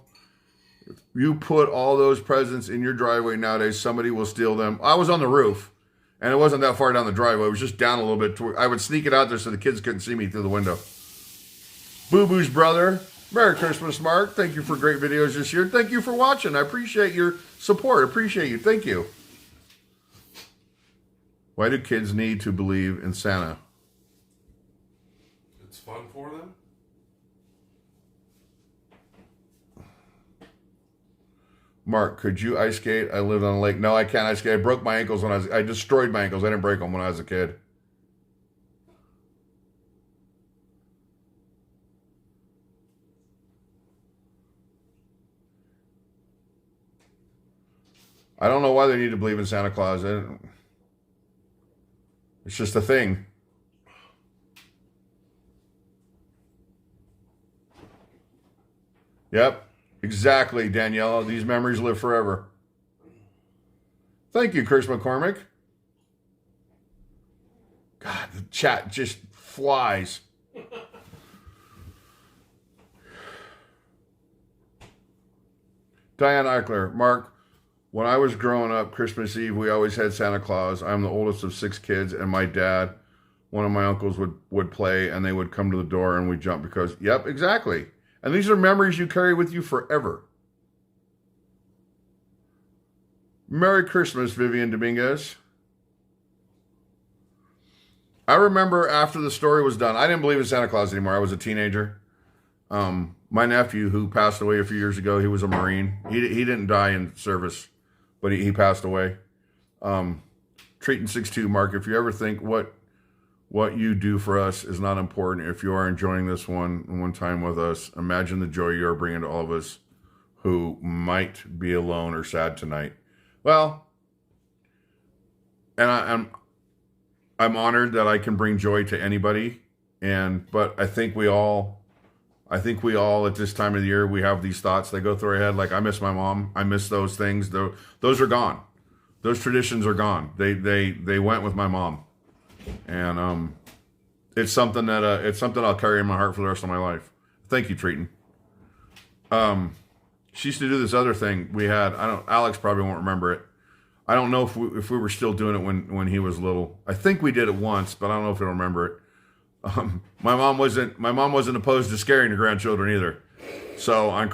A: you put all those presents in your driveway nowadays, somebody will steal them. I was on the roof, and it wasn't that far down the driveway. It was just down a little bit. I would sneak it out there so the kids couldn't see me through the window. Boo Boo's brother, Merry Christmas, Mark. Thank you for great videos this year. Thank you for watching. I appreciate your support. Appreciate you. Thank you. Why do kids need to believe in Santa?
C: It's fun for them.
A: Mark, could you ice skate? I lived on a lake. No, I can't ice skate. I broke my ankles when I destroyed my ankles. I didn't break them when I was a kid. I don't know why they need to believe in Santa Claus. It's just a thing. Yep, exactly, Daniela. These memories live forever. Thank you, Chris McCormick. God, the chat just flies. Diane Eichler, Mark, when I was growing up, Christmas Eve, we always had Santa Claus. I'm the oldest of 6 kids, and my dad, one of my uncles would play, and they would come to the door, and we'd jump because, yep, exactly. And these are memories you carry with you forever. Merry Christmas, Vivian Dominguez. I remember after the story was done, I didn't believe in Santa Claus anymore. I was a teenager. My nephew, who passed away a few years ago, he was a Marine. He didn't die in service, but he passed away. Treating 6'2", Mark, if you ever think what you do for us is not important, if you are enjoying this one time with us, imagine the joy you are bringing to all of us who might be alone or sad tonight. Well, and I'm honored that I can bring joy to anybody, but I think we all at this time of the year, we have these thoughts that go through our head, like, I miss my mom. I miss those things. Those are gone. Those traditions are gone. They went with my mom. And it's something I'll carry in my heart for the rest of my life. Thank you, Treaton. She used to do this other thing we had. Alex probably won't remember it. I don't know if we were still doing it when he was little. I think we did it once, but I don't know if he'll remember it. My mom wasn't opposed to scaring the grandchildren either. So on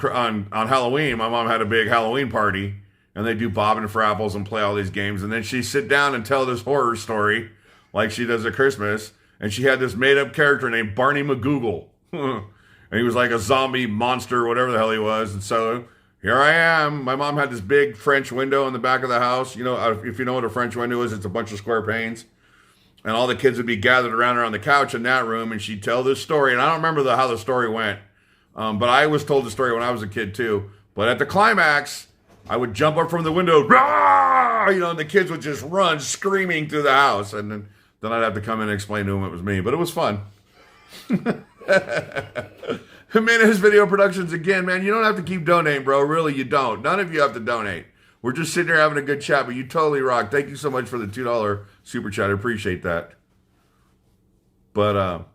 A: Halloween, my mom had a big Halloween party, and they do bobbing for apples and play all these games, and then she'd sit down and tell this horror story like she does at Christmas. And she had this made up character named Barney McGoogle, and he was like a zombie monster, whatever the hell he was. And so here I am. My mom had this big French window in the back of the house. You know, if you know what a French window is, it's a bunch of square panes. And all the kids would be gathered around her on the couch in that room, and she'd tell this story. And I don't remember how the story went, but I was told the story when I was a kid too. But at the climax, I would jump up from the window, rah! You know, and the kids would just run screaming through the house. And then I'd have to come in and explain to them it was me. But it was fun. Jimenez Video Productions again, man. You don't have to keep donating, bro. Really, you don't. None of you have to donate. We're just sitting here having a good chat, but you totally rock. Thank you so much for the $2 super chat. I appreciate that. But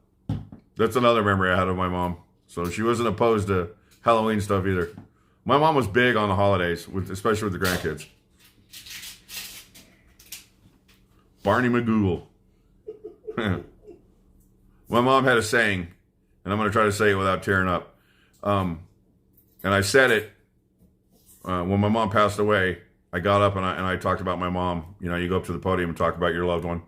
A: that's another memory I had of my mom. So she wasn't opposed to Halloween stuff either. My mom was big on the holidays, especially with the grandkids. Barney McGoogle. My mom had a saying, and I'm going to try to say it without tearing up. And I said it when my mom passed away. I got up and I talked about my mom. You know, you go up to the podium and talk about your loved one.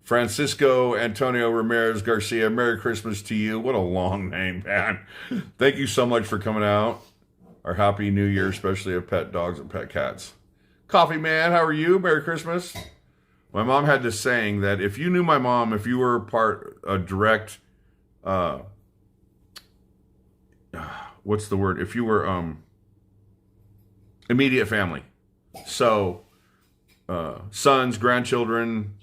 A: Francisco Antonio Ramirez Garcia, Merry Christmas to you. What a long name, man. Thank you so much for coming out. Our Happy New Year, especially of pet dogs and pet cats. Coffee Man, how are you? Merry Christmas. My mom had this saying that if you knew my mom, if you were a direct, what's the word? If you were immediate family. So sons, grandchildren,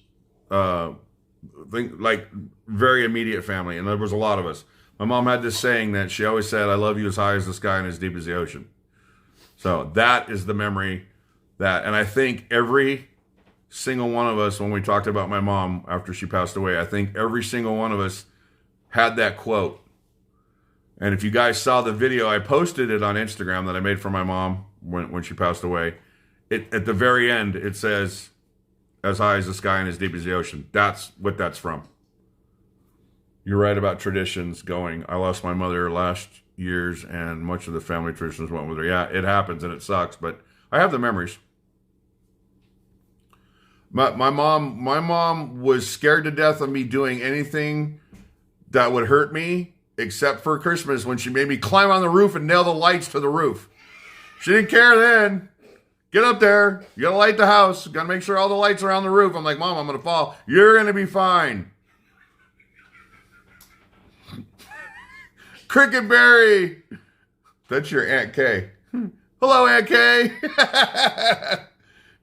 A: like very immediate family. And there was a lot of us. My mom had this saying that she always said, I love you as high as the sky and as deep as the ocean. So that is the memory and I think every single one of us, when we talked about my mom after she passed away, I think every single one of us had that quote. And if you guys saw the video, I posted it on Instagram that I made for my mom when she passed away. At the very end, it says, as high as the sky and as deep as the ocean. That's what that's from. You're right about traditions going. I lost my mother last year's, and much of the family traditions went with her. Yeah, it happens and it sucks, but I have the memories. My mom was scared to death of me doing anything that would hurt me, except for Christmas when she made me climb on the roof and nail the lights to the roof. She didn't care then. Get up there. You gotta light the house. You gotta make sure all the lights are on the roof. I'm like, Mom, I'm gonna fall. You're gonna be fine. Cricket Berry. That's your Aunt Kay. Hello, Aunt Kay.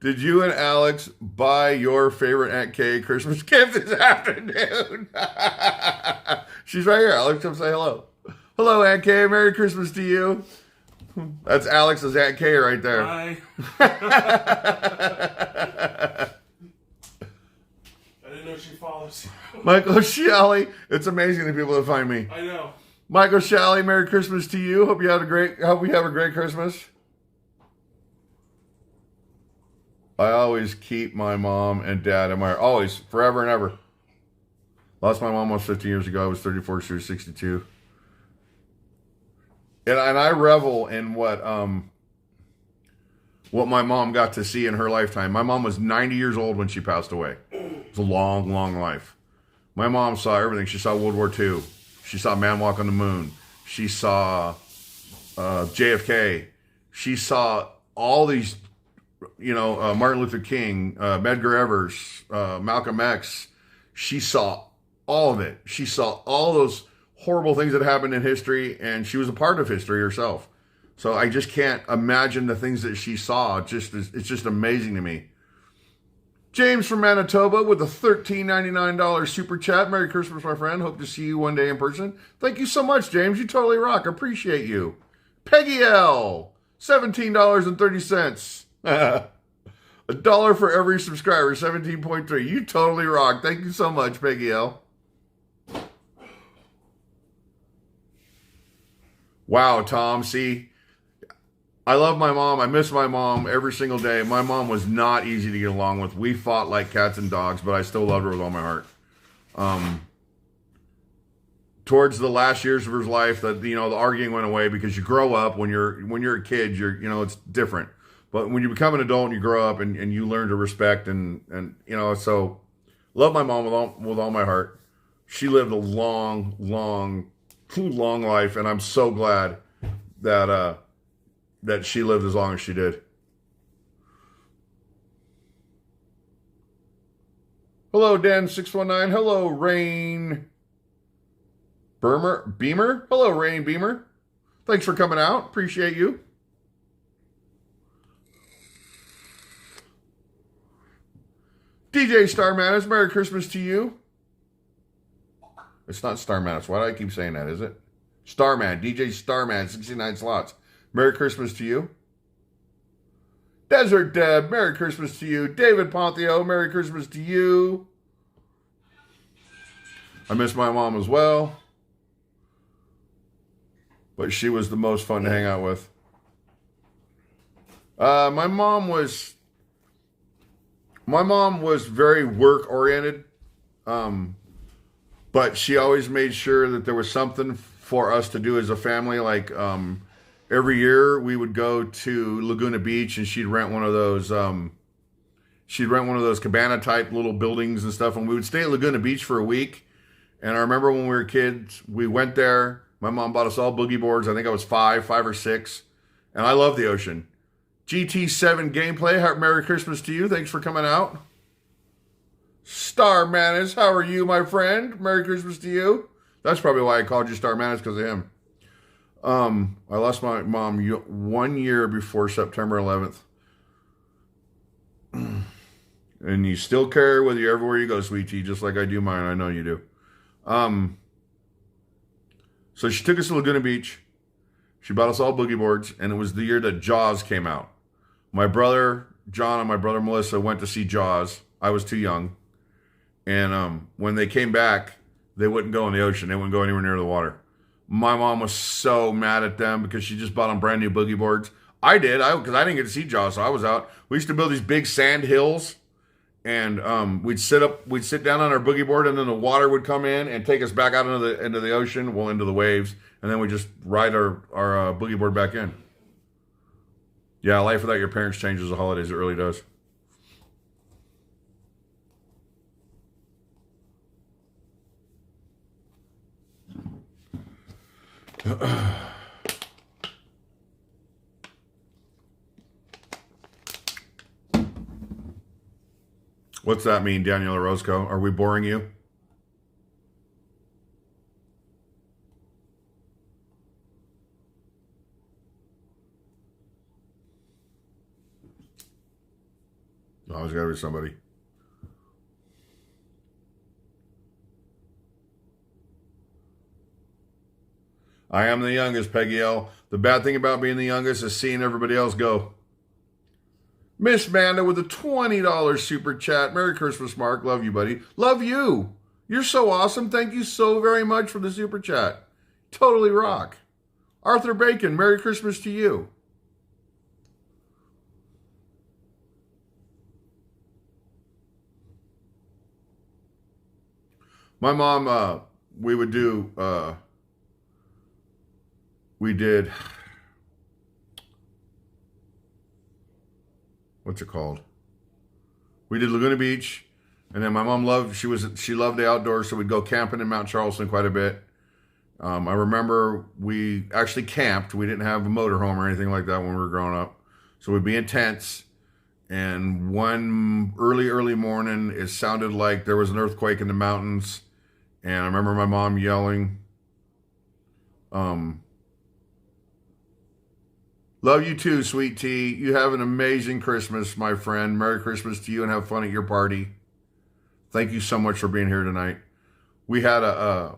A: Did you and Alex buy your favorite Aunt Kay Christmas gift this afternoon? She's right here. Alex, come say hello. Hello, Aunt Kay. Merry Christmas to you. That's Alex's Aunt Kay right there.
C: Bye. I didn't know she follows you.
A: Michael Shalley. It's amazing the people that find me.
C: I know.
A: Michael Shalley, Merry Christmas to you. Hope we have a great Christmas. I always keep my mom and dad in my heart. Always, forever and ever. Lost my mom almost 15 years ago. I was 34, she was 62. And I revel in what my mom got to see in her lifetime. My mom was 90 years old when she passed away. It's a long, long life. My mom saw everything. She saw World War II. She saw Man Walk on the Moon. She saw JFK. She saw all these, Martin Luther King, Medgar Evers, Malcolm X. She saw all of it. She saw all those horrible things that happened in history, and she was a part of history herself. So I just can't imagine the things that she saw. It's just amazing to me. James from Manitoba with a $13.99 super chat. Merry Christmas, my friend. Hope to see you one day in person. Thank you so much, James. You totally rock. Appreciate you. Peggy L, $17.30. $1 for every subscriber, 17.3. You totally rock. Thank you so much, Peggy L. Wow, Tom. See, I love my mom. I miss my mom every single day. My mom was not easy to get along with. We fought like cats and dogs, but I still loved her with all my heart. Towards the last years of her life, the arguing went away because you grow up when you're a kid. It's different. But when you become an adult and you grow up and you learn to respect and so love my mom with all my heart. She lived a long, long, long life, and I'm so glad that she lived as long as she did. Hello, Dan619. Hello, Rain Beamer. Hello, Rain Beamer. Thanks for coming out. Appreciate you. DJ Starmanis, Merry Christmas to you. It's not Starmanis. Why do I keep saying that, is it? Starman, DJ Starman, 69 slots. Merry Christmas to you. Desert Deb, Merry Christmas to you. David Ponthio, Merry Christmas to you. I miss my mom as well. But she was the most fun to hang out with. My mom was very work-oriented. But she always made sure that there was something for us to do as a family. Like every year we would go to Laguna Beach, and she'd rent one of those cabana type little buildings and stuff, and we would stay at Laguna Beach for a week. And I remember when we were kids, we went there. My mom bought us all boogie boards. I think I was five or six, and I love the ocean. GT7 gameplay. Merry Christmas to you. Thanks for coming out. Star Manis, how are you, my friend? Merry Christmas to you. That's probably why I called you Star Manis, because of him. I lost my mom 1 year before September 11th. And you still carry her with you everywhere you go, sweet tea, just like I do mine. I know you do. So she took us to Laguna Beach. She bought us all boogie boards, and it was the year that Jaws came out. My brother John and my brother Melissa went to see Jaws. I was too young. And when they came back, they wouldn't go in the ocean. They wouldn't go anywhere near the water. My mom was so mad at them because she just bought them brand new boogie boards. I did, because I didn't get to see Jaws, so I was out. We used to build these big sand hills, and we'd sit down on our boogie board, and then the water would come in and take us back out into the ocean, well, into the waves, and then we just ride our boogie board back in. Yeah, life without your parents changes the holidays. It really does. What's that mean, Daniel Orozco? Are we boring you? Always got to be somebody. I am the youngest, Peggy L. The bad thing about being the youngest is seeing everybody else go. Miss Manda with a $20 super chat. Merry Christmas, Mark. Love you, buddy. Love you. You're so awesome. Thank you so very much for the super chat. Totally rock. Arthur Bacon, Merry Christmas to you. My mom, we did, what's it called? We did Laguna Beach, and then my mom she loved the outdoors, so we'd go camping in Mount Charleston quite a bit. I remember we actually camped. We didn't have a motorhome or anything like that when we were growing up. So we'd be in tents, and one early morning, it sounded like there was an earthquake in the mountains, and I remember my mom yelling, love you too, sweet tea. You have an amazing Christmas, my friend. Merry Christmas to you, and have fun at your party. Thank you so much for being here tonight. We had I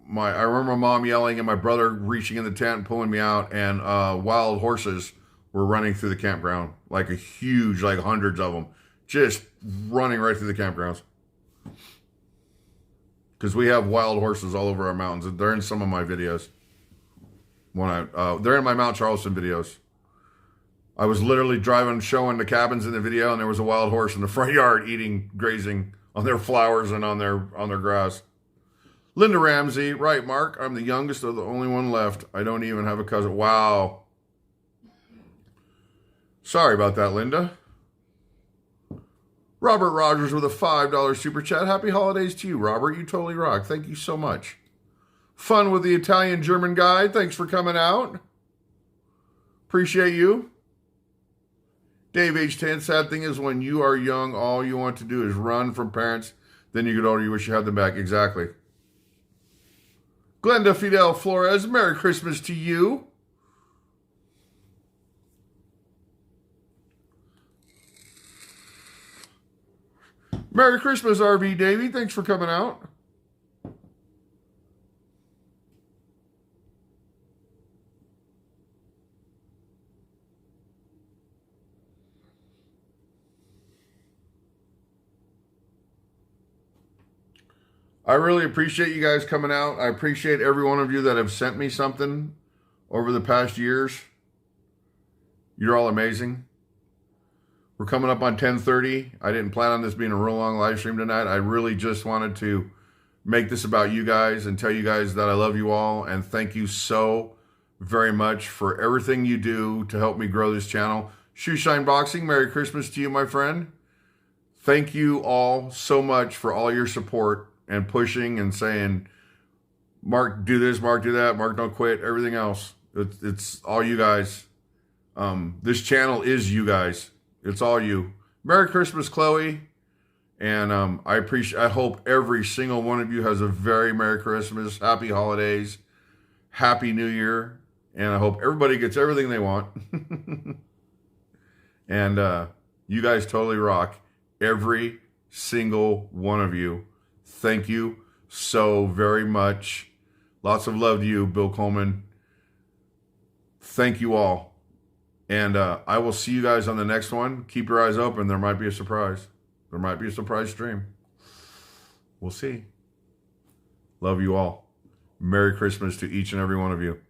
A: remember my mom yelling and my brother reaching in the tent and pulling me out, and wild horses were running through the campground, like a huge, like hundreds of them, just running right through the campgrounds. Because we have wild horses all over our mountains. They're in some of my videos. They're in my Mount Charleston videos. I was literally showing the cabins in the video, and there was a wild horse in the front yard grazing on their flowers and on their grass. Linda Ramsey, right, Mark? I'm the youngest of the only one left. I don't even have a cousin. Wow. Sorry about that, Linda. Robert Rogers with a $5 super chat. Happy holidays to you, Robert. You totally rock. Thank you so much. Fun with the Italian-German guy. Thanks for coming out. Appreciate you. Dave H10, sad thing is when you are young, all you want to do is run from parents. Then you get older, you wish you had them back. Exactly. Glenda Fidel Flores, Merry Christmas to you. Merry Christmas, RV Davey. Thanks for coming out. I really appreciate you guys coming out. I appreciate every one of you that have sent me something over the past years. You're all amazing. We're coming up on 10:30. I didn't plan on this being a real long live stream tonight. I really just wanted to make this about you guys and tell you guys that I love you all, and thank you so very much for everything you do to help me grow this channel. Shoeshine Boxing, Merry Christmas to you, my friend. Thank you all so much for all your support and pushing and saying, Mark, do this, Mark, do that, Mark, don't quit, everything else. It's all you guys. This channel is you guys. It's all you. Merry Christmas, Chloe. And I hope every single one of you has a very Merry Christmas, Happy Holidays, Happy New Year. And I hope everybody gets everything they want. And you guys totally rock. Every single one of you. Thank you so very much. Lots of love to you, Bill Coleman. Thank you all. And I will see you guys on the next one. Keep your eyes open. There might be a surprise. There might be a surprise stream. We'll see. Love you all. Merry Christmas to each and every one of you.